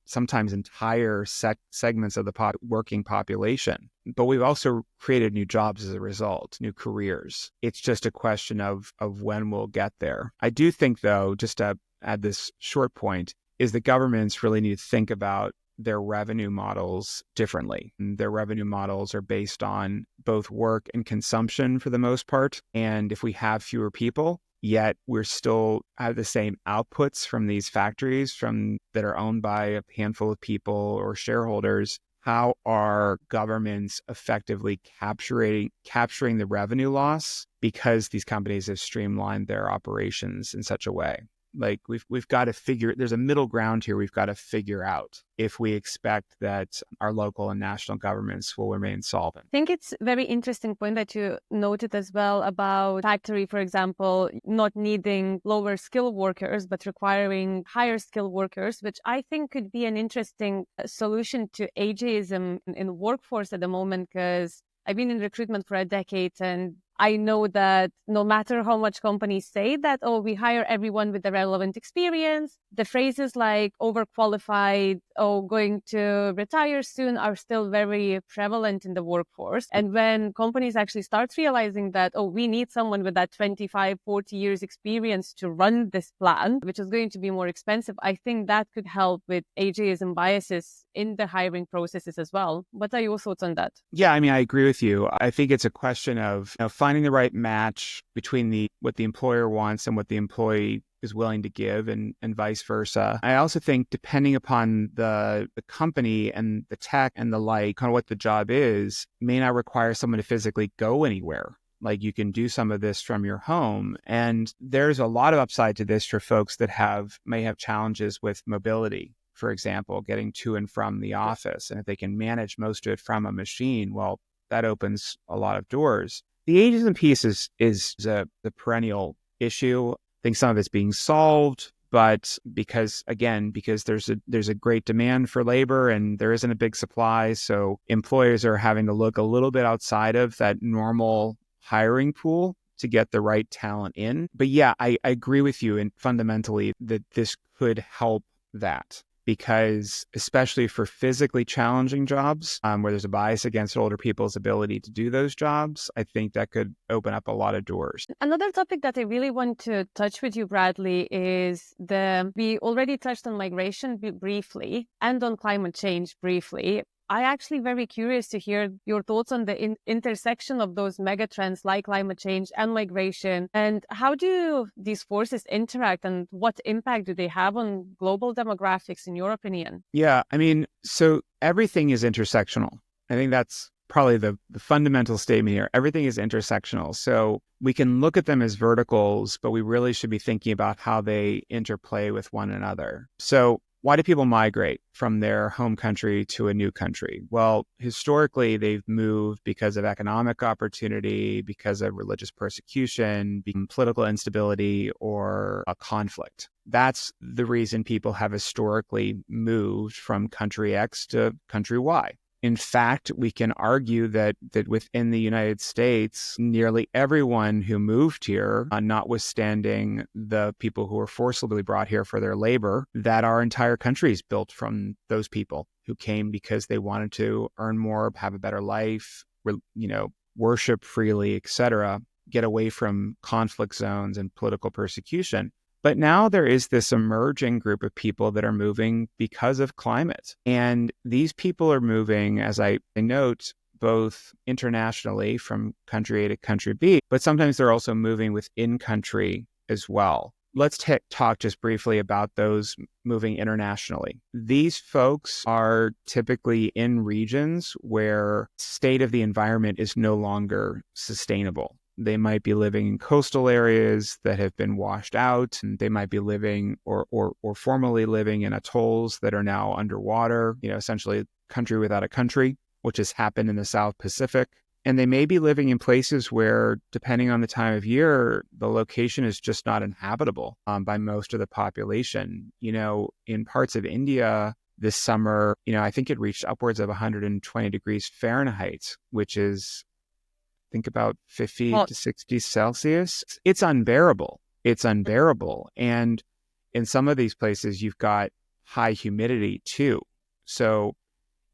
sometimes entire segments of the working population. But we've also created new jobs as a result, new careers. It's just a question of when we'll get there. I do think, though, just to add this short point, is that governments really need to think about their revenue models differently. And their revenue models are based on both work and consumption for the most part. And if we have fewer people, yet we're still have the same outputs from these factories that are owned by a handful of people or shareholders, how are governments effectively capturing the revenue loss because these companies have streamlined their operations in such a way? Like we've got to figure, there's a middle ground here we've got to figure out if we expect that our local and national governments will remain solvent. I think it's a very interesting point that you noted as well about factory, for example, not needing lower skilled workers, but requiring higher skilled workers, which I think could be an interesting solution to ageism in the workforce at the moment, because I've been in recruitment for a decade, and I know that no matter how much companies say that, oh, we hire everyone with the relevant experience, the phrases like overqualified, oh, going to retire soon are still very prevalent in the workforce. And when companies actually start realizing that, oh, we need someone with that 25, 40 years experience to run this plan, which is going to be more expensive, I think that could help with ageism biases in the hiring processes as well. What are your thoughts on that? Yeah, I mean, I agree with you. I think it's a question of finding the right match between what the employer wants and what the employee is willing to give, and vice versa. I also think depending upon the company and the tech and the like, kind of what the job is, may not require someone to physically go anywhere. Like you can do some of this from your home. And there's a lot of upside to this for folks that may have challenges with mobility. For example, getting to and from the office. And if they can manage most of it from a machine, well, that opens a lot of doors. The ageism piece is the perennial issue. I think some of it's being solved, but because there's a great demand for labor and there isn't a big supply, so employers are having to look a little bit outside of that normal hiring pool to get the right talent in. But yeah, I agree with you, and fundamentally that this could help that. Because especially for physically challenging jobs, where there's a bias against older people's ability to do those jobs, I think that could open up a lot of doors. Another topic that I really want to touch with you, Bradley, is we already touched on migration briefly and on climate change briefly. I'm actually very curious to hear your thoughts on the intersection of those megatrends like climate change and migration, and how do these forces interact and what impact do they have on global demographics, in your opinion? Yeah, I mean, so everything is intersectional. I think that's probably the fundamental statement here. Everything is intersectional. So we can look at them as verticals, but we really should be thinking about how they interplay with one another. So why do people migrate from their home country to a new country? Well, historically, they've moved because of economic opportunity, because of religious persecution, political instability, or a conflict. That's the reason people have historically moved from country X to country Y. In fact, we can argue that within the United States, nearly everyone who moved here, notwithstanding the people who were forcibly brought here for their labor, that our entire country is built from those people who came because they wanted to earn more, have a better life, worship freely, etc., get away from conflict zones and political persecution. But now there is this emerging group of people that are moving because of climate. And these people are moving, as I note, both internationally from country A to country B, but sometimes they're also moving within country as well. Let's talk just briefly about those moving internationally. These folks are typically in regions where state of the environment is no longer sustainable. They might be living in coastal areas that have been washed out, and they might be living or formerly living in atolls that are now underwater, essentially country without a country, which has happened in the South Pacific. And they may be living in places where, depending on the time of year, the location is just not inhabitable by most of the population. In parts of India this summer, I think it reached upwards of 120 degrees Fahrenheit, which is, think about 50 to 60 Celsius. It's unbearable. And in some of these places, you've got high humidity too. So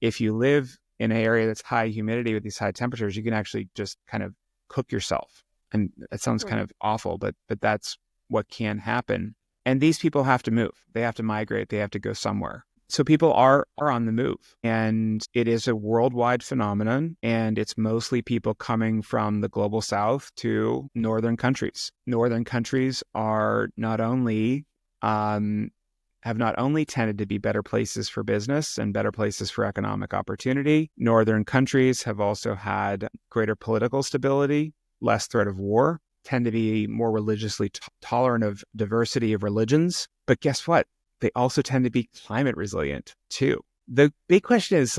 if you live in an area that's high humidity with these high temperatures, you can actually just kind of cook yourself. And that sounds kind of awful, but that's what can happen. And these people have to move. They have to migrate. They have to go somewhere. So people are on the move, and it is a worldwide phenomenon, and it's mostly people coming from the global south to northern countries. Northern countries are have not only tended to be better places for business and better places for economic opportunity. Northern countries have also had greater political stability, less threat of war, tend to be more religiously tolerant of diversity of religions. But guess what? They also tend to be climate resilient too. The big question is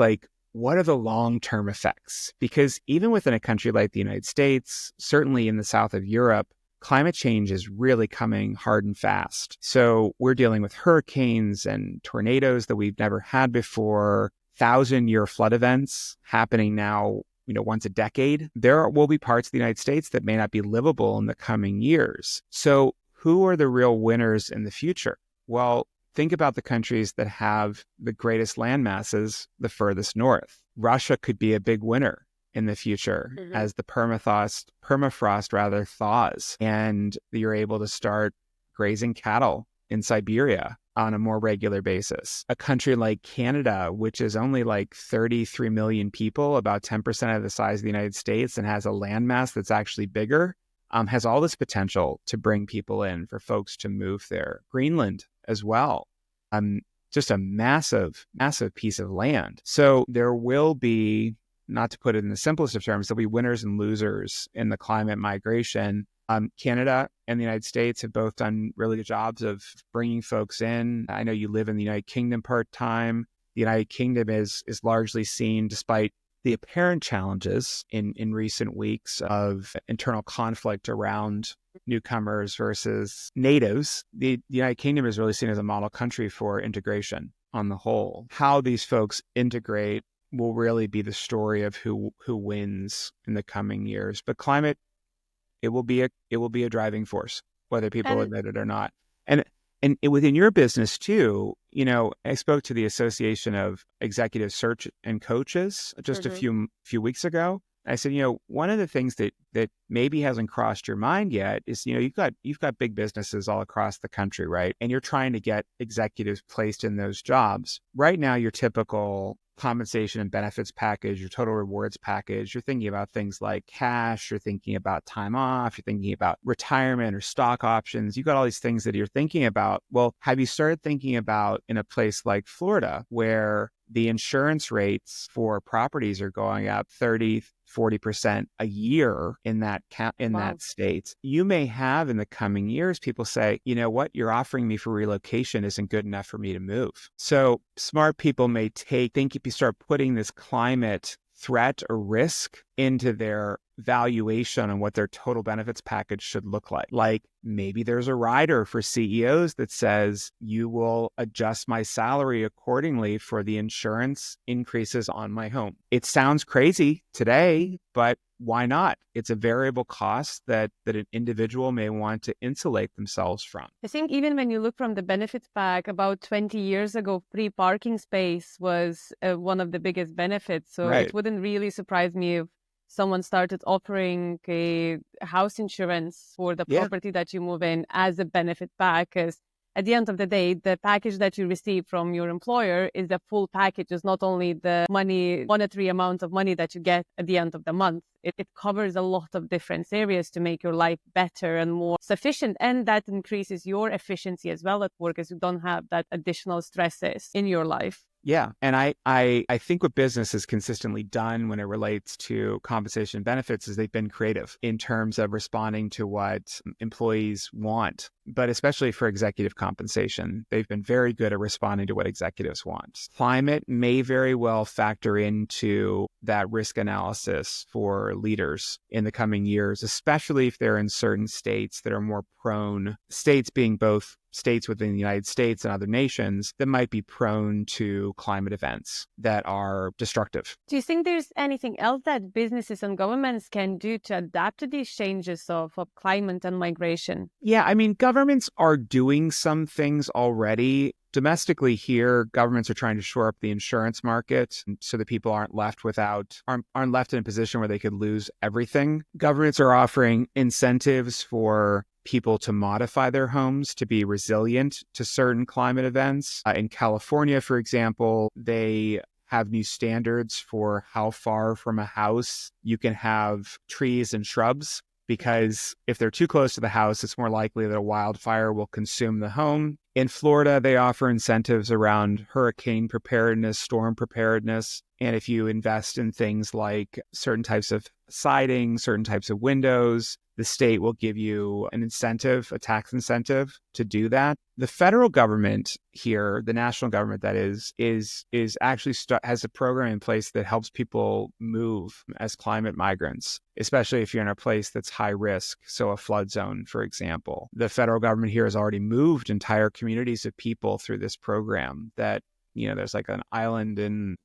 what are the long-term effects? Because even within a country like the United States, certainly in the south of Europe, climate change is really coming hard and fast. So we're dealing with hurricanes and tornadoes that we've never had before, 1,000-year flood events happening now, once a decade. There will be parts of the United States that may not be livable in the coming years. So who are the real winners in the future? Well, think about the countries that have the greatest land masses the furthest north. Russia could be a big winner in the future as the permafrost thaws, and you're able to start grazing cattle in Siberia on a more regular basis. A country like Canada, which is only 33 million people, about 10% of the size of the United States, and has a landmass that's actually bigger, has all this potential to bring people in, for folks to move there. Greenland as well. Just a massive, massive piece of land. So there will be, not to put it in the simplest of terms, there'll be winners and losers in the climate migration. Canada and the United States have both done really good jobs of bringing folks in. I know you live in the United Kingdom part-time. The United Kingdom is largely seen, despite the apparent challenges in recent weeks of internal conflict around newcomers versus natives, the United Kingdom is really seen as a model country for integration on the whole. How these folks integrate will really be the story of who wins in the coming years. But climate, it will be a driving force, whether people admit it or not. And within your business too, I spoke to the Association of Executive Search and Coaches just a few weeks ago. I said, one of the things that maybe hasn't crossed your mind yet is, you've got big businesses all across the country, right? And you're trying to get executives placed in those jobs. Right now, your typical compensation and benefits package, your total rewards package, you're thinking about things like cash, you're thinking about time off, you're thinking about retirement or stock options. You've got all these things that you're thinking about. Well, have you started thinking about in a place like Florida, where the insurance rates for properties are going up 30-40% a year in that that state? You may have in the coming years people say, what you're offering me for relocation isn't good enough for me to move. So smart people may think if you start putting this climate threat or risk into their valuation on what their total benefits package should look like. Like maybe there's a rider for CEOs that says you will adjust my salary accordingly for the insurance increases on my home. It sounds crazy today, but why not? It's a variable cost that an individual may want to insulate themselves from. I think even when you look from the benefits pack, about 20 years ago, free parking space was one of the biggest benefits. So It wouldn't really surprise me if someone started offering a house insurance for the property that you move in as a benefit pack. Because at the end of the day, the package that you receive from your employer is the full package. It's not only the monetary amount of money that you get at the end of the month. It covers a lot of different areas to make your life better and more sufficient. And that increases your efficiency as well at work, as you don't have that additional stresses in your life. Yeah. And I think what business has consistently done when it relates to compensation and benefits is they've been creative in terms of responding to what employees want, but especially for executive compensation, they've been very good at responding to what executives want. Climate may very well factor into that risk analysis for leaders in the coming years, especially if they're in certain states that are more prone, states being both states within the United States and other nations that might be prone to climate events that are destructive. Do you think there's anything else that businesses and governments can do to adapt to these changes of climate and migration? Yeah, I mean, governments are doing some things already Domestically here, governments are trying to shore up the insurance market so that people aren't left in a position where they could lose everything. Governments are offering incentives for people to modify their homes to be resilient to certain climate events. In California, for example, they have new standards for how far from a house you can have trees and shrubs, because if they're too close to the house, it's more likely that a wildfire will consume the home. In Florida, they offer incentives around hurricane preparedness, storm preparedness. And if you invest in things like certain types of siding, certain types of windows, the state will give you an incentive, a tax incentive to do that. The federal government here, the national government that is actually has a program in place that helps people move as climate migrants, especially if you're in a place that's high risk. So a flood zone, for example. The federal government here has already moved entire communities of people through this program that, there's like an island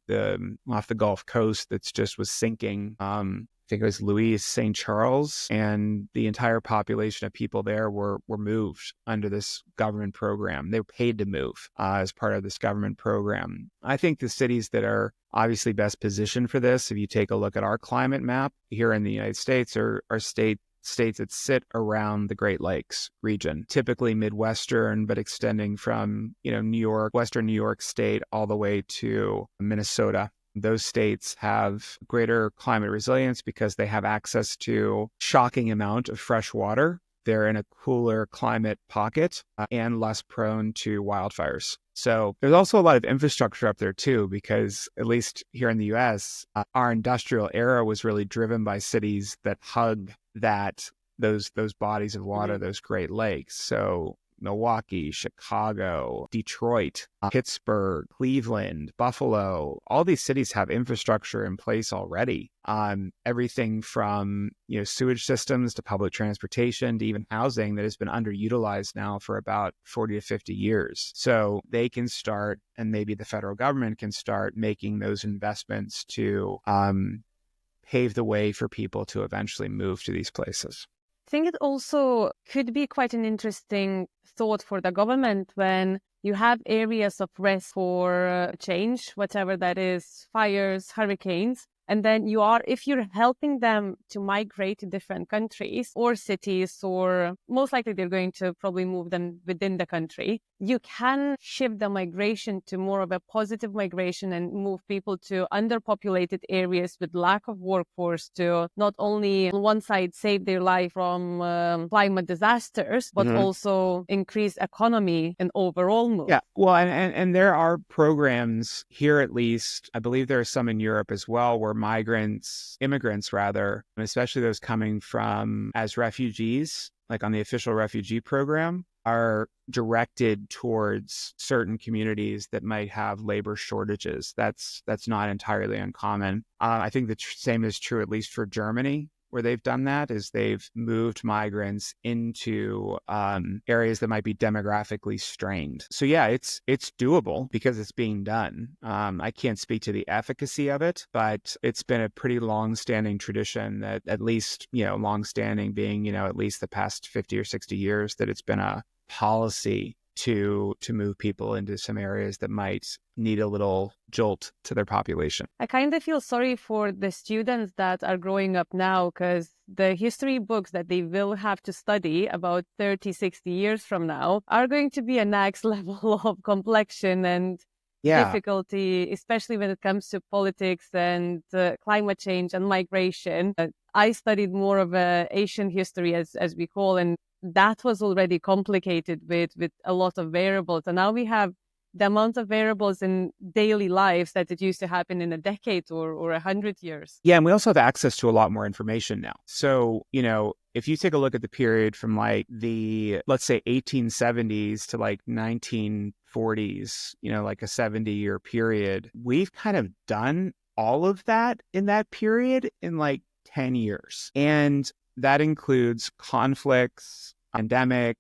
off the Gulf Coast that's just was sinking. I think it was Louis St. Charles, and the entire population of people there were moved under this government program. They were paid to move as part of this government program. I think the cities that are obviously best positioned for this, if you take a look at our climate map here in the United States, are states that sit around the Great Lakes region, typically Midwestern, but extending from, New York, Western New York State, all the way to Minnesota. Those states have greater climate resilience because they have access to shocking amount of fresh water. They're in a cooler climate pocket and less prone to wildfires. So there's also a lot of infrastructure up there too, because at least here in the US, our industrial era was really driven by cities that hug those bodies of water, those Great Lakes. So Milwaukee, Chicago, Detroit, Pittsburgh, Cleveland, Buffalo, all these cities have infrastructure in place already. Everything from sewage systems to public transportation to even housing that has been underutilized now for about 40 to 50 years. So they can start, and maybe the federal government can start making those investments to pave the way for people to eventually move to these places. I think it also could be quite an interesting thought for the government when you have areas of risk for change, whatever that is, fires, hurricanes. And then if you're helping them to migrate to different countries or cities, or most likely they're going to probably move them within the country, you can shift the migration to more of a positive migration and move people to underpopulated areas with lack of workforce to not only on one side save their life from climate disasters, but also increase economy and overall move. Yeah, well, and there are programs here, at least, I believe there are some in Europe as well, where immigrants, especially those coming from as refugees, like on the official refugee program, are directed towards certain communities that might have labor shortages. That's not entirely uncommon. I think the same is true, at least for Germany, where they've done that, is they've moved migrants into areas that might be demographically strained. So yeah, it's doable because it's being done. I can't speak to the efficacy of it, but it's been a pretty long-standing tradition that, at least, long-standing being, at least the past 50 or 60 years, that it's been a policy to move people into some areas that might need a little jolt to their population. I kind of feel sorry for the students that are growing up now, because the history books that they will have to study about 30, 60 years from now are going to be a next level of complexion and difficulty, especially when it comes to politics and climate change and migration. I studied more of Asian history, as we call, and that was already complicated with a lot of variables. And now we have the amount of variables in daily lives that it used to happen in a decade or 100 years. Yeah, and we also have access to a lot more information now. So, if you take a look at the period from like the, let's say, 1870s to like 1940s, like a 70-year period, we've kind of done all of that in that period in like 10 years. And that includes conflicts, pandemic,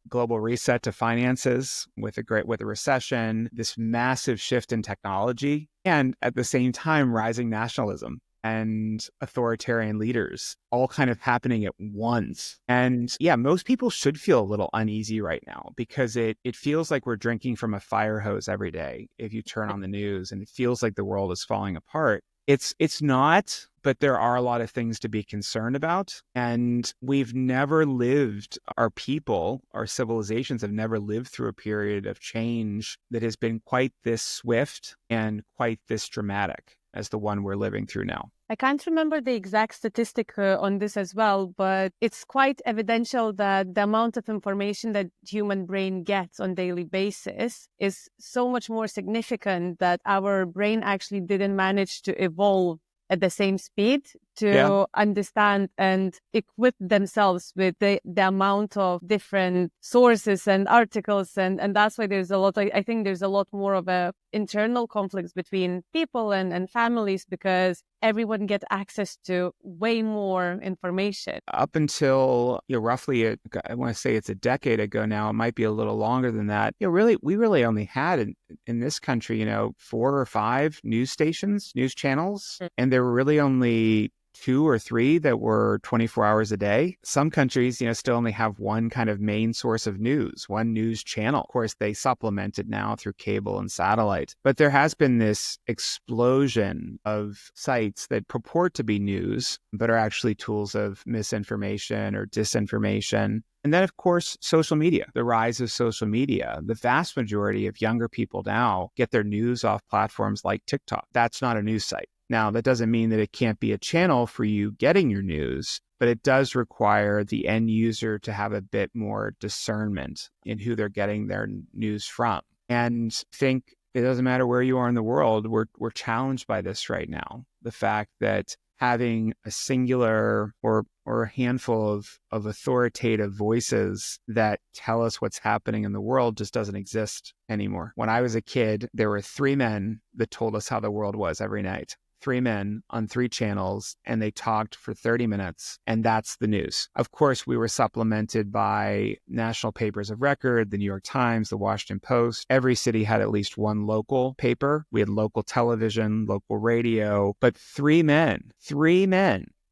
global reset to finances with a recession, this massive shift in technology, and at the same time, rising nationalism. and authoritarian leaders all kind of happening at once. And yeah, most people should feel a little uneasy right now because it feels like we're drinking from a fire hose every day. If you turn on the news and it feels like the world is falling apart, it's not, but there are a lot of things to be concerned about. And we've never lived, our people, our civilizations have never lived through a period of change that has been quite this swift and quite this dramatic as the one we're living through now. I can't remember the exact statistic on this as well, but it's quite evidential that the amount of information that human brain gets on daily basis is so much more significant that our brain actually didn't manage to evolve at the same speed to understand and equip themselves with the amount of different sources and articles. And that's why there's a lot, I think there's a lot more of a internal conflicts between people and families because everyone gets access to way more information. Up until roughly, I want to say it's a decade ago now, it might be a little longer than that. We really only had in this country, 4 or 5 news stations, news channels, and there were really only 2 or 3 that were 24 hours a day. Some countries, still only have one kind of main source of news, one news channel. Of course, they supplement it now through cable and satellite. But there has been this explosion of sites that purport to be news, but are actually tools of misinformation or disinformation. And then, of course, social media, the rise of social media. The vast majority of younger people now get their news off platforms like TikTok. That's not a news site. Now, that doesn't mean that it can't be a channel for you getting your news, but it does require the end user to have a bit more discernment in who they're getting their news from. And think it doesn't matter where you are in the world, we're challenged by this right now. The fact that having a singular or a handful of authoritative voices that tell us what's happening in the world just doesn't exist anymore. When I was a kid, there were 3 men that told us how the world was every night. 3 men on 3 channels, and they talked for 30 minutes, and that's the news. Of course, we were supplemented by national papers of record, the New York Times, the Washington Post. Every city had at least one local paper. We had local television, local radio, but 3 men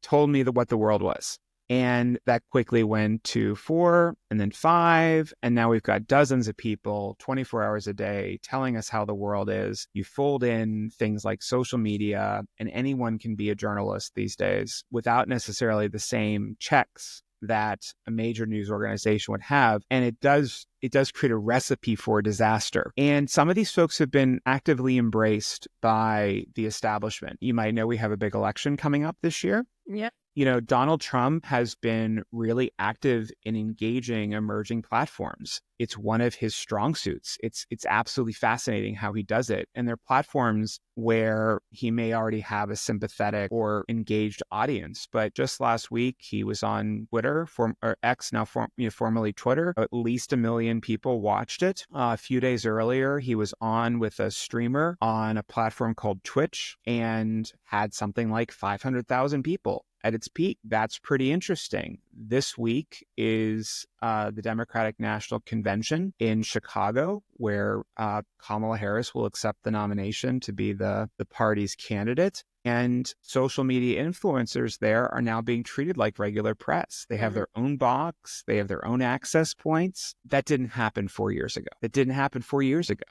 told me what the world was. And that quickly went to 4 and then 5. And now we've got dozens of people 24 hours a day telling us how the world is. You fold in things like social media, and anyone can be a journalist these days without necessarily the same checks that a major news organization would have. And it does create a recipe for disaster. And some of these folks have been actively embraced by the establishment. You might know we have a big election coming up this year. Yeah. Donald Trump has been really active in engaging emerging platforms. It's one of his strong suits. It's absolutely fascinating how he does it. And they're platforms where he may already have a sympathetic or engaged audience. But just last week, he was on Twitter, or X, now formerly Twitter. At least 1 million people watched it. A few days earlier, he was on with a streamer on a platform called Twitch and had something like 500,000 people at its peak. That's pretty interesting. This week is the Democratic National Convention in Chicago, where Kamala Harris will accept the nomination to be the party's candidate. And social media influencers there are now being treated like regular press. They have their own box. They have their own access points. That didn't happen 4 years ago.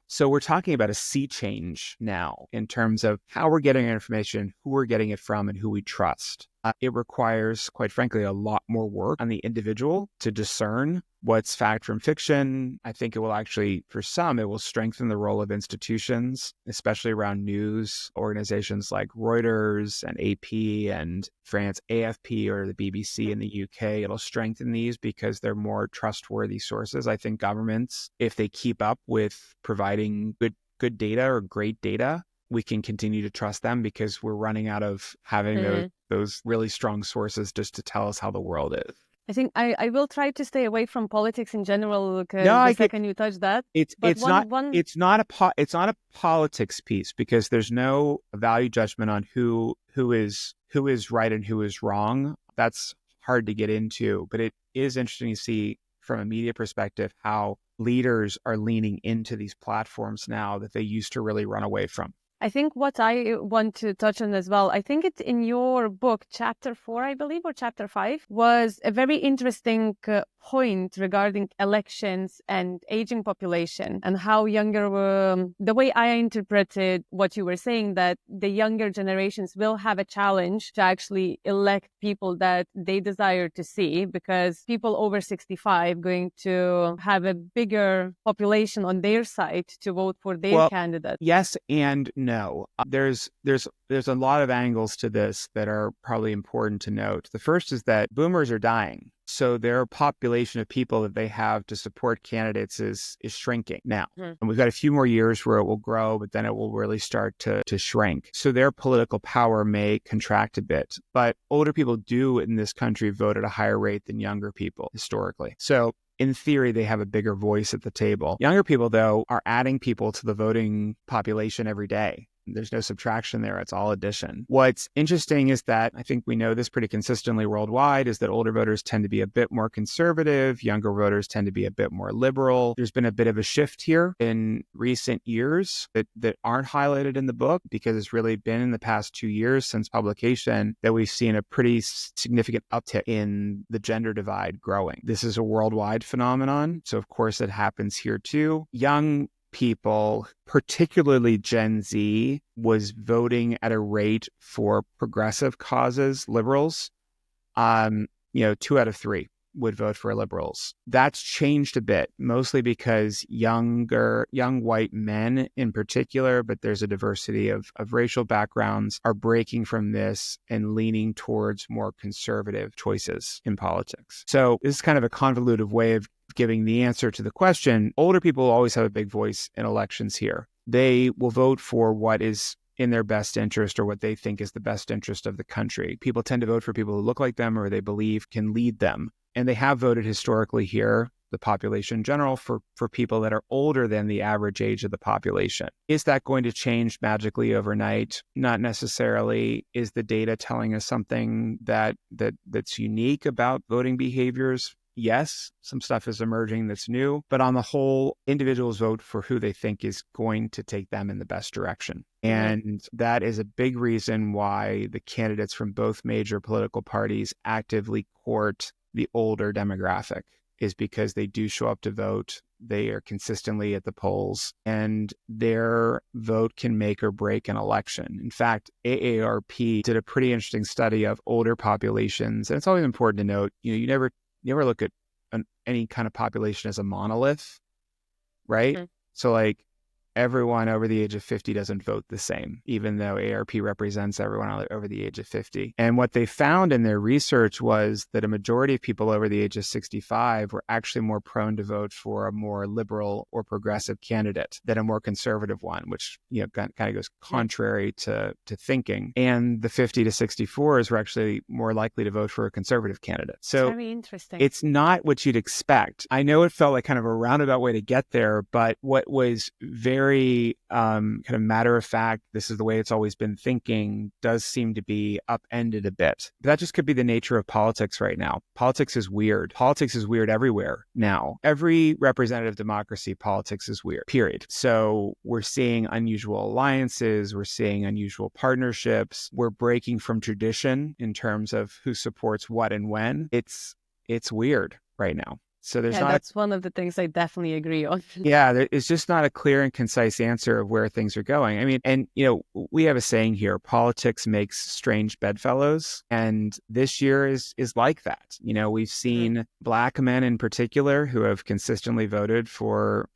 So we're talking about a sea change now in terms of how we're getting our information, who we're getting it from, and who we trust. It requires, quite frankly, a lot more work on the individual to discern what's fact from fiction. I think it will actually, for some, it will strengthen the role of institutions, especially around news organizations like Reuters and AP and France AFP or the BBC in the UK. It'll strengthen these because they're more trustworthy sources. I think governments, if they keep up with providing good data or great data, we can continue to trust them because we're running out of having those really strong sources just to tell us how the world is. I think I will try to stay away from politics in general because second you touch that. It's not a politics piece because there's no value judgment on who is right and who is wrong. That's hard to get into, but it is interesting to see from a media perspective how leaders are leaning into these platforms now that they used to really run away from. I think what I want to touch on as well, I think it's in your book, chapter 4, I believe, or chapter 5, was a very interesting point regarding elections and aging population and how the way I interpreted what you were saying, that the younger generations will have a challenge to actually elect people that they desire to see, because people over 65 going to have a bigger population on their side to vote for their candidate. Yes and no. There's a lot of angles to this that are probably important to note. The first is that boomers are dying. So their population of people that they have to support candidates is shrinking now. And we've got a few more years where it will grow, but then it will really start to shrink. So their political power may contract a bit. But older people do in this country vote at a higher rate than younger people historically. So in theory, they have a bigger voice at the table. Younger people, though, are adding people to the voting population every day. There's no subtraction there. It's all addition. What's interesting is that I think we know this pretty consistently worldwide is that older voters tend to be a bit more conservative. Younger voters tend to be a bit more liberal. There's been a bit of a shift here in recent years that aren't highlighted in the book, because it's really been in the past 2 years since publication that we've seen a pretty significant uptick in the gender divide growing. This is a worldwide phenomenon. So of course it happens here too. Young people, particularly Gen Z, was voting at a rate for progressive causes, liberals. 2 out of 3 would vote for liberals. That's changed a bit, mostly because young white men in particular, but there's a diversity of racial backgrounds, are breaking from this and leaning towards more conservative choices in politics. So this is kind of a convoluted way of giving the answer to the question. Older people always have a big voice in elections here. They will vote for what is in their best interest or what they think is the best interest of the country. People tend to vote for people who look like them or they believe can lead them. And they have voted historically here, the population in general, for people that are older than the average age of the population. Is that going to change magically overnight? Not necessarily. Is the data telling us something that's unique about voting behaviors? Yes, some stuff is emerging that's new, but on the whole, individuals vote for who they think is going to take them in the best direction. And that is a big reason why the candidates from both major political parties actively court the older demographic, is because they do show up to vote. They are consistently at the polls, and their vote can make or break an election. In fact, AARP did a pretty interesting study of older populations. And it's always important to note, you never look at any kind of population as a monolith, right? So like everyone over the age of 50 doesn't vote the same, even though ARP represents everyone over the age of 50. And what they found in their research was that a majority of people over the age of 65 were actually more prone to vote for a more liberal or progressive candidate than a more conservative one, which kind of goes contrary to thinking. And the 50 to 64s were actually more likely to vote for a conservative candidate. So very interesting. It's not what you'd expect. I know it felt like kind of a roundabout way to get there, but what was very kind of matter of fact, this is the way it's always been thinking, does seem to be upended a bit. But that just could be the nature of politics right now. Politics is weird. Politics is weird everywhere now. Every representative democracy, politics is weird, period. So we're seeing unusual alliances. We're seeing unusual partnerships. We're breaking from tradition in terms of who supports what and when. It's weird right now. So that's one of the things I definitely agree on. It's just not a clear and concise answer of where things are going. I mean, and we have a saying here, politics makes strange bedfellows. And this year is like that. We've seen Black men in particular who have consistently voted for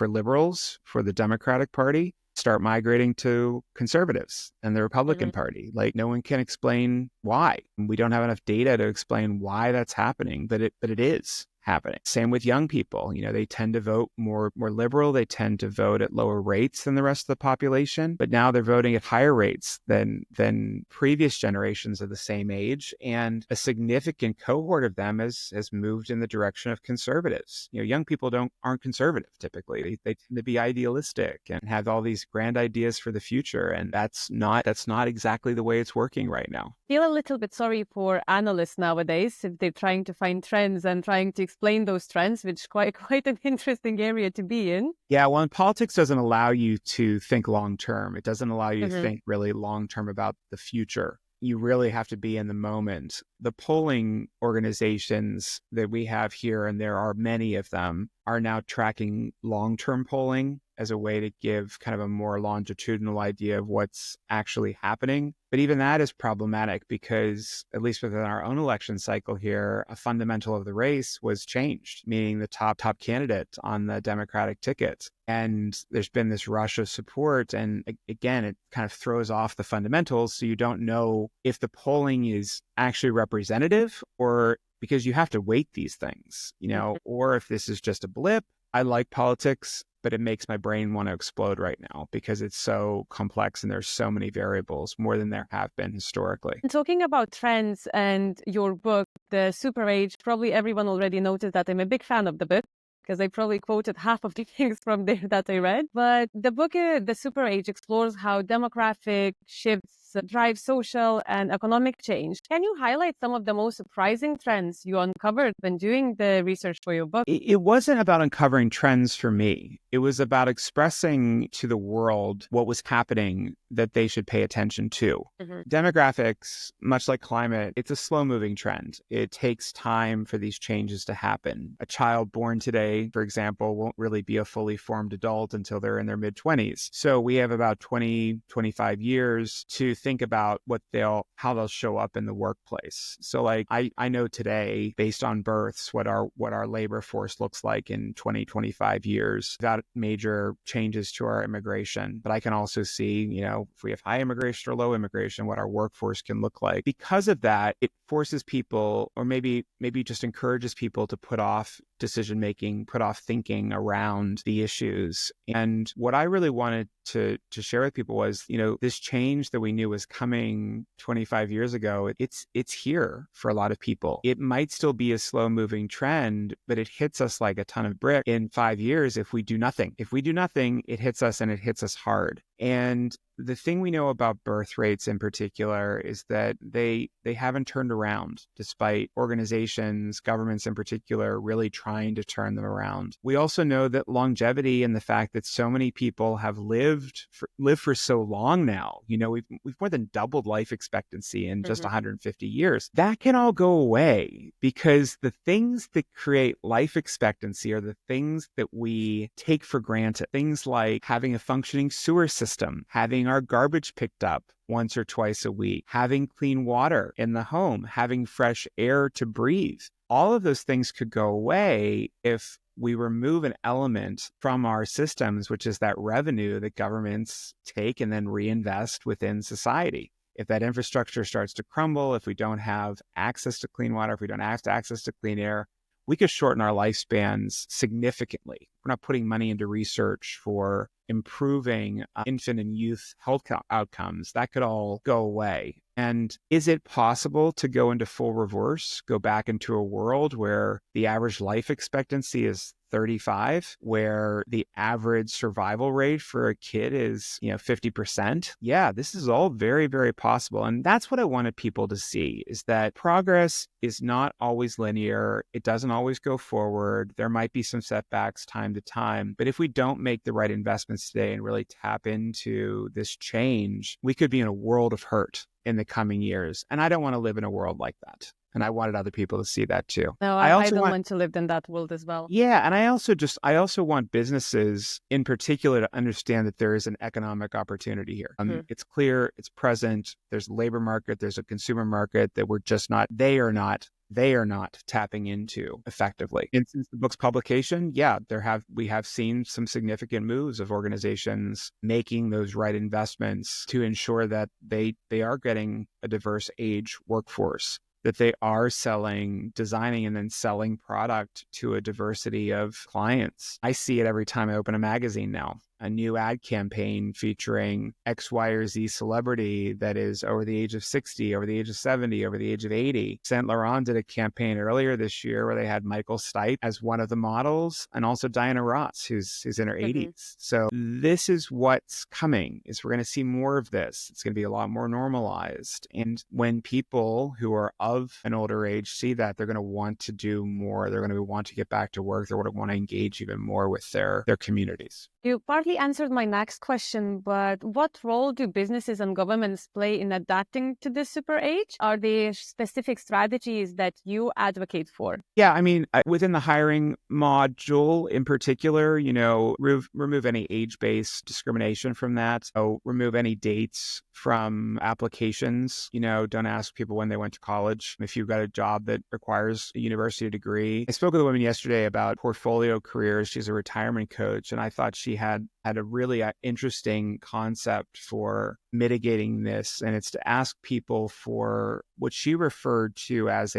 liberals, for the Democratic Party, start migrating to conservatives and the Republican Party. Like, no one can explain why. We don't have enough data to explain why that's happening, but it is happening. Same with young people. They tend to vote more liberal. They tend to vote at lower rates than the rest of the population, but now they're voting at higher rates than previous generations of the same age. And a significant cohort of them has moved in the direction of conservatives. Young people aren't conservative typically. They tend to be idealistic and have all these grand ideas for the future. And that's not exactly the way it's working right now. I feel a little bit sorry for analysts nowadays if they're trying to find trends and trying to explain those trends, which is quite an interesting area to be in. Yeah, well, and politics doesn't allow you to think long term. It doesn't allow you to think really long term about the future. You really have to be in the moment. The polling organizations that we have here, and there are many of them, are now tracking long-term polling as a way to give kind of a more longitudinal idea of what's actually happening. But even that is problematic because, at least within our own election cycle here, a fundamental of the race was changed, meaning the top candidate on the Democratic ticket. And there's been this rush of support. And again, it kind of throws off the fundamentals. So you don't know if the polling is actually representative, or because you have to weight these things, or if this is just a blip. I like politics, but it makes my brain want to explode right now because it's so complex and there's so many variables, more than there have been historically. And talking about trends and your book, The Super Age, probably everyone already noticed that I'm a big fan of the book, because I probably quoted half of the things from there that I read. But the book, The Super Age, explores how demographic shifts drive social and economic change. Can you highlight some of the most surprising trends you uncovered when doing the research for your book? It wasn't about uncovering trends for me. It was about expressing to the world what was happening that they should pay attention to. Demographics, much like climate, it's a slow-moving trend. It takes time for these changes to happen. A child born today, for example, won't really be a fully formed adult until they're in their mid-20s. So we have about 20, 25 years to think about how they'll show up in the workplace. So like I know today, based on births, what our labor force looks like in 20, 25 years without major changes to our immigration. But I can also see, if we have high immigration or low immigration, what our workforce can look like. Because of that, it forces people, or maybe just encourages people to put off decision-making, put off thinking around the issues. And what I really wanted to share with people was, this change that we knew was coming 25 years ago, it's here for a lot of people. It might still be a slow-moving trend, but it hits us like a ton of brick in 5 years if we do nothing. If we do nothing, it hits us, and it hits us hard. And the thing we know about birth rates in particular is that they haven't turned around, despite organizations, governments in particular, really trying to turn them around. We also know that longevity and the fact that so many people have lived for so long now, we've more than doubled life expectancy in just 150 years. That can all go away because the things that create life expectancy are the things that we take for granted. Things like having a functioning sewer system, having our garbage picked up once or twice a week, having clean water in the home, having fresh air to breathe. All of those things could go away if we remove an element from our systems, which is that revenue that governments take and then reinvest within society. If that infrastructure starts to crumble, if we don't have access to clean water, if we don't have access to clean air, we could shorten our lifespans significantly. We're not putting money into research for improving infant and youth health outcomes. That could all go away. And is it possible to go into full reverse, go back into a world where the average life expectancy is 35, where the average survival rate for a kid is, 50%? Yeah, this is all very, very possible. And that's what I wanted people to see, is that progress is not always linear. It doesn't always go forward. There might be some setbacks time to time. But if we don't make the right investments today and really tap into this change, we could be in a world of hurt in the coming years. And I don't want to live in a world like that. And I wanted other people to see that too. No, I don't want to live in that world as well. Yeah. And I also want businesses in particular to understand that there is an economic opportunity here. It's clear, it's present. There's a labor market, there's a consumer market that they are not tapping into effectively. And since the book's publication, we have seen some significant moves of organizations making those right investments to ensure that they are getting a diverse age workforce, that they are designing and then selling product to a diversity of clients. I see it every time I open a magazine now. a new ad campaign featuring X, Y, or Z celebrity that is over the age of 60, over the age of 70, over the age of 80. Saint Laurent did a campaign earlier this year where they had Michael Stipe as one of the models, and also Diana Ross, who's in her 80s. So this is what's coming, is we're going to see more of this. It's going to be a lot more normalized. And when people who are of an older age see that, they're going to want to do more. They're going to want to get back to work. They're going to want to engage even more with their communities. You partly answered my next question, but what role do businesses and governments play in adapting to this super age? Are there specific strategies that you advocate for? Yeah, I mean, within the hiring module in particular, remove any age-based discrimination from that. So remove any dates from applications. Don't ask people when they went to college. If you've got a job that requires a university degree. I spoke with a woman yesterday about portfolio careers. She's a retirement coach, and I thought she had a really interesting concept for mitigating this. And it's to ask people for what she referred to as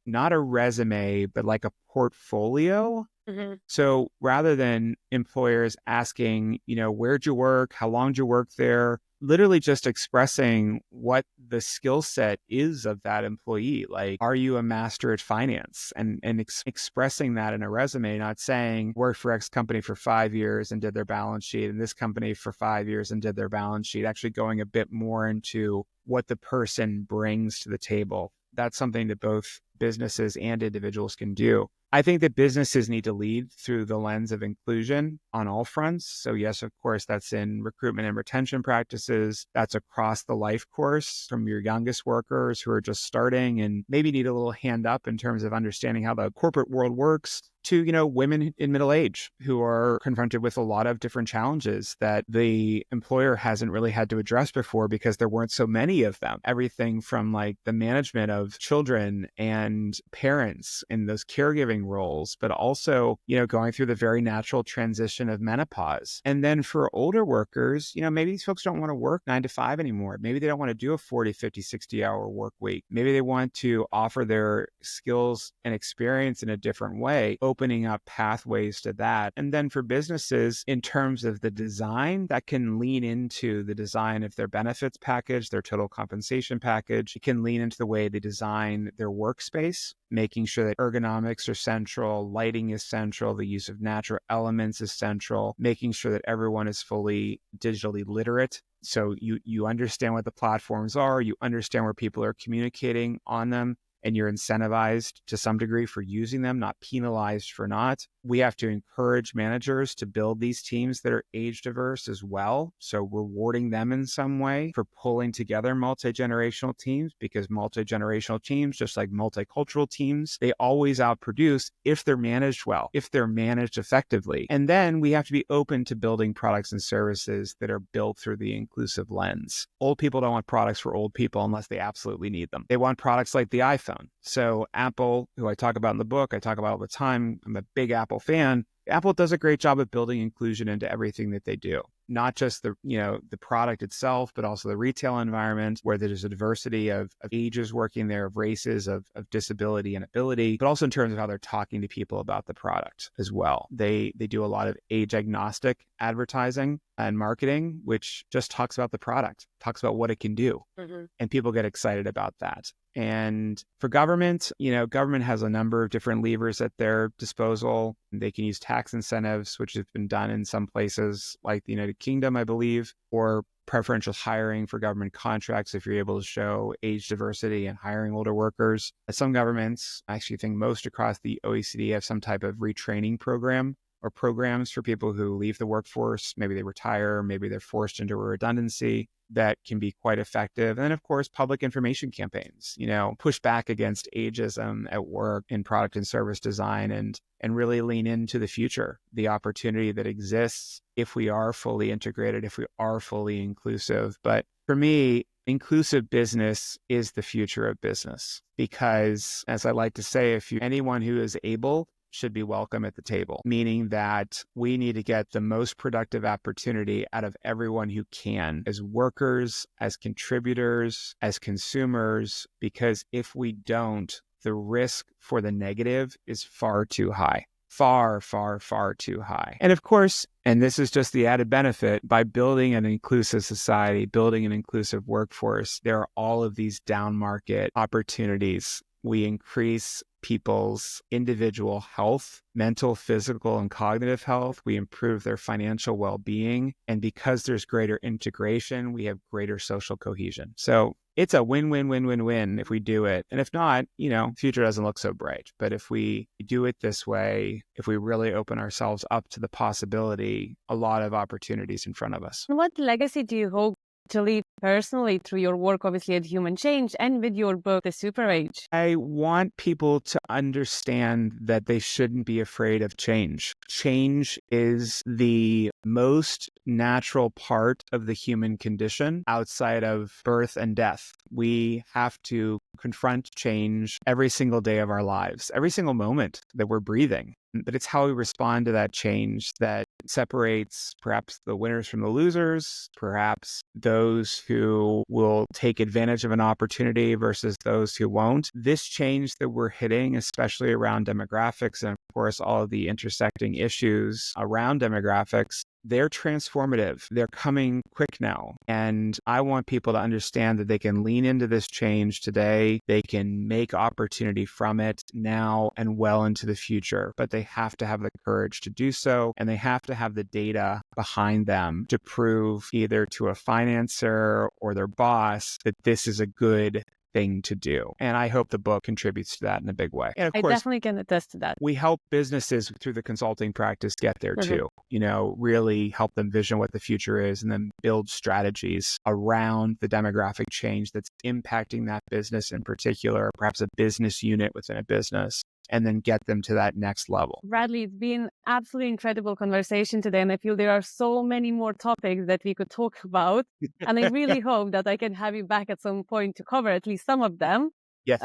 not a resume, but like a portfolio. Mm-hmm. So rather than employers asking, where'd you work? How long did you work there? Literally just expressing what the skill set is of that employee. Like, are you a master at finance? And expressing that in a resume, not saying worked for X company for 5 years and did their balance sheet, and this company for 5 years and did their balance sheet, actually going a bit more into what the person brings to the table. That's something that both businesses and individuals can do. I think that businesses need to lead through the lens of inclusion on all fronts. So yes, of course, that's in recruitment and retention practices. That's across the life course, from your youngest workers who are just starting and maybe need a little hand up in terms of understanding how the corporate world works, to, women in middle age who are confronted with a lot of different challenges that the employer hasn't really had to address before because there weren't so many of them. Everything from like the management of children and parents in those caregiving roles, but also, going through the very natural transition of menopause. And then for older workers, maybe these folks don't want to work 9 to 5 anymore. Maybe they don't want to do a 40, 50, 60-hour work week. Maybe they want to offer their skills and experience in a different way, opening up pathways to that. And then for businesses, in terms of the design, that can lean into the design of their benefits package, their total compensation package. It can lean into the way they design their workspace, making sure that ergonomics are central, lighting is central, the use of natural elements is central, making sure that everyone is fully digitally literate. So you understand what the platforms are, you understand where people are communicating on them, and you're incentivized to some degree for using them, not penalized for not. We have to encourage managers to build these teams that are age diverse as well. So rewarding them in some way for pulling together multi-generational teams, because multi-generational teams, just like multicultural teams, they always outproduce if they're managed well, if they're managed effectively. And then we have to be open to building products and services that are built through the inclusive lens. Old people don't want products for old people unless they absolutely need them. They want products like the iPhone. So Apple, who I talk about in the book, I talk about all the time. I'm a big Apple fan. Apple does a great job of building inclusion into everything that they do. Not just the product itself, but also the retail environment where there's a diversity of ages working there, of races, of disability and ability, but also in terms of how they're talking to people about the product as well. They do a lot of age agnostic advertising and marketing, which just talks about the product, talks about what it can do. Mm-hmm. And people get excited about that. And for government, government has a number of different levers at their disposal. They can use tax incentives, which has been done in some places like the United Kingdom, I believe, or preferential hiring for government contracts if you're able to show age diversity and hiring older workers. Some governments, I actually think most across the OECD, have some type of retraining program or programs for people who leave the workforce. Maybe they retire, maybe they're forced into a redundancy. That can be quite effective. And then, of course, public information campaigns, push back against ageism at work in product and service design, and really lean into the future, the opportunity that exists if we are fully integrated, if we are fully inclusive. But for me, inclusive business is the future of business, because, as I like to say, anyone who is able should be welcome at the table, meaning that we need to get the most productive opportunity out of everyone who can, as workers, as contributors, as consumers, because if we don't, the risk for the negative is far too high. far, far, far too high. And of course, and this is just the added benefit, by building an inclusive society, building an inclusive workforce, there are all of these down market opportunities. We increase people's individual health, mental, physical, and cognitive health. We improve their financial well-being. And because there's greater integration, we have greater social cohesion. So it's a win-win-win-win-win if we do it. And if not, the future doesn't look so bright. But if we do it this way, if we really open ourselves up to the possibility, a lot of opportunities in front of us. What legacy do you hope to leave personally through your work, obviously, at Human Change and with your book, The Super Age? I want people to understand that they shouldn't be afraid of change. Change is the most natural part of the human condition outside of birth and death. We have to confront change every single day of our lives, every single moment that we're breathing. But it's how we respond to that change that separates perhaps the winners from the losers, perhaps those who will take advantage of an opportunity versus those who won't. This change that we're hitting, especially around demographics and, of course, all of the intersecting issues around demographics, they're transformative. They're coming quick now. And I want people to understand that they can lean into this change today. They can make opportunity from it now and well into the future. But they have to have the courage to do so. And they have to have the data behind them to prove either to a financer or their boss that this is a good thing to do. And I hope the book contributes to that in a big way. And of course, I definitely can attest to that. We help businesses through the consulting practice get there too, really help them vision what the future is and then build strategies around the demographic change that's impacting that business in particular, perhaps a business unit within a business, and then get them to that next level. Bradley, it's been absolutely incredible conversation today. And I feel there are so many more topics that we could talk about. And I really hope that I can have you back at some point to cover at least some of them. Yes.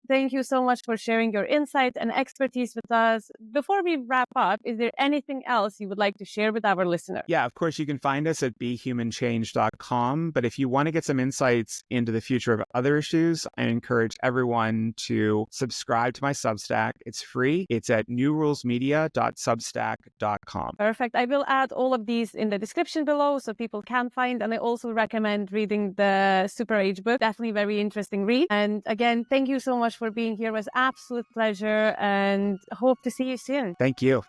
Thank you so much for sharing your insight and expertise with us. Before we wrap up, is there anything else you would like to share with our listeners? Yeah, of course, you can find us at behumanchange.com. But if you want to get some insights into the future of other issues, I encourage everyone to subscribe to my Substack. It's free. It's at newrulesmedia.substack.com. Perfect. I will add all of these in the description below so people can find. And I also recommend reading the Super Age book. Definitely very interesting read. And again, thank you so much for being here. It was an absolute pleasure and hope to see you soon. Thank you.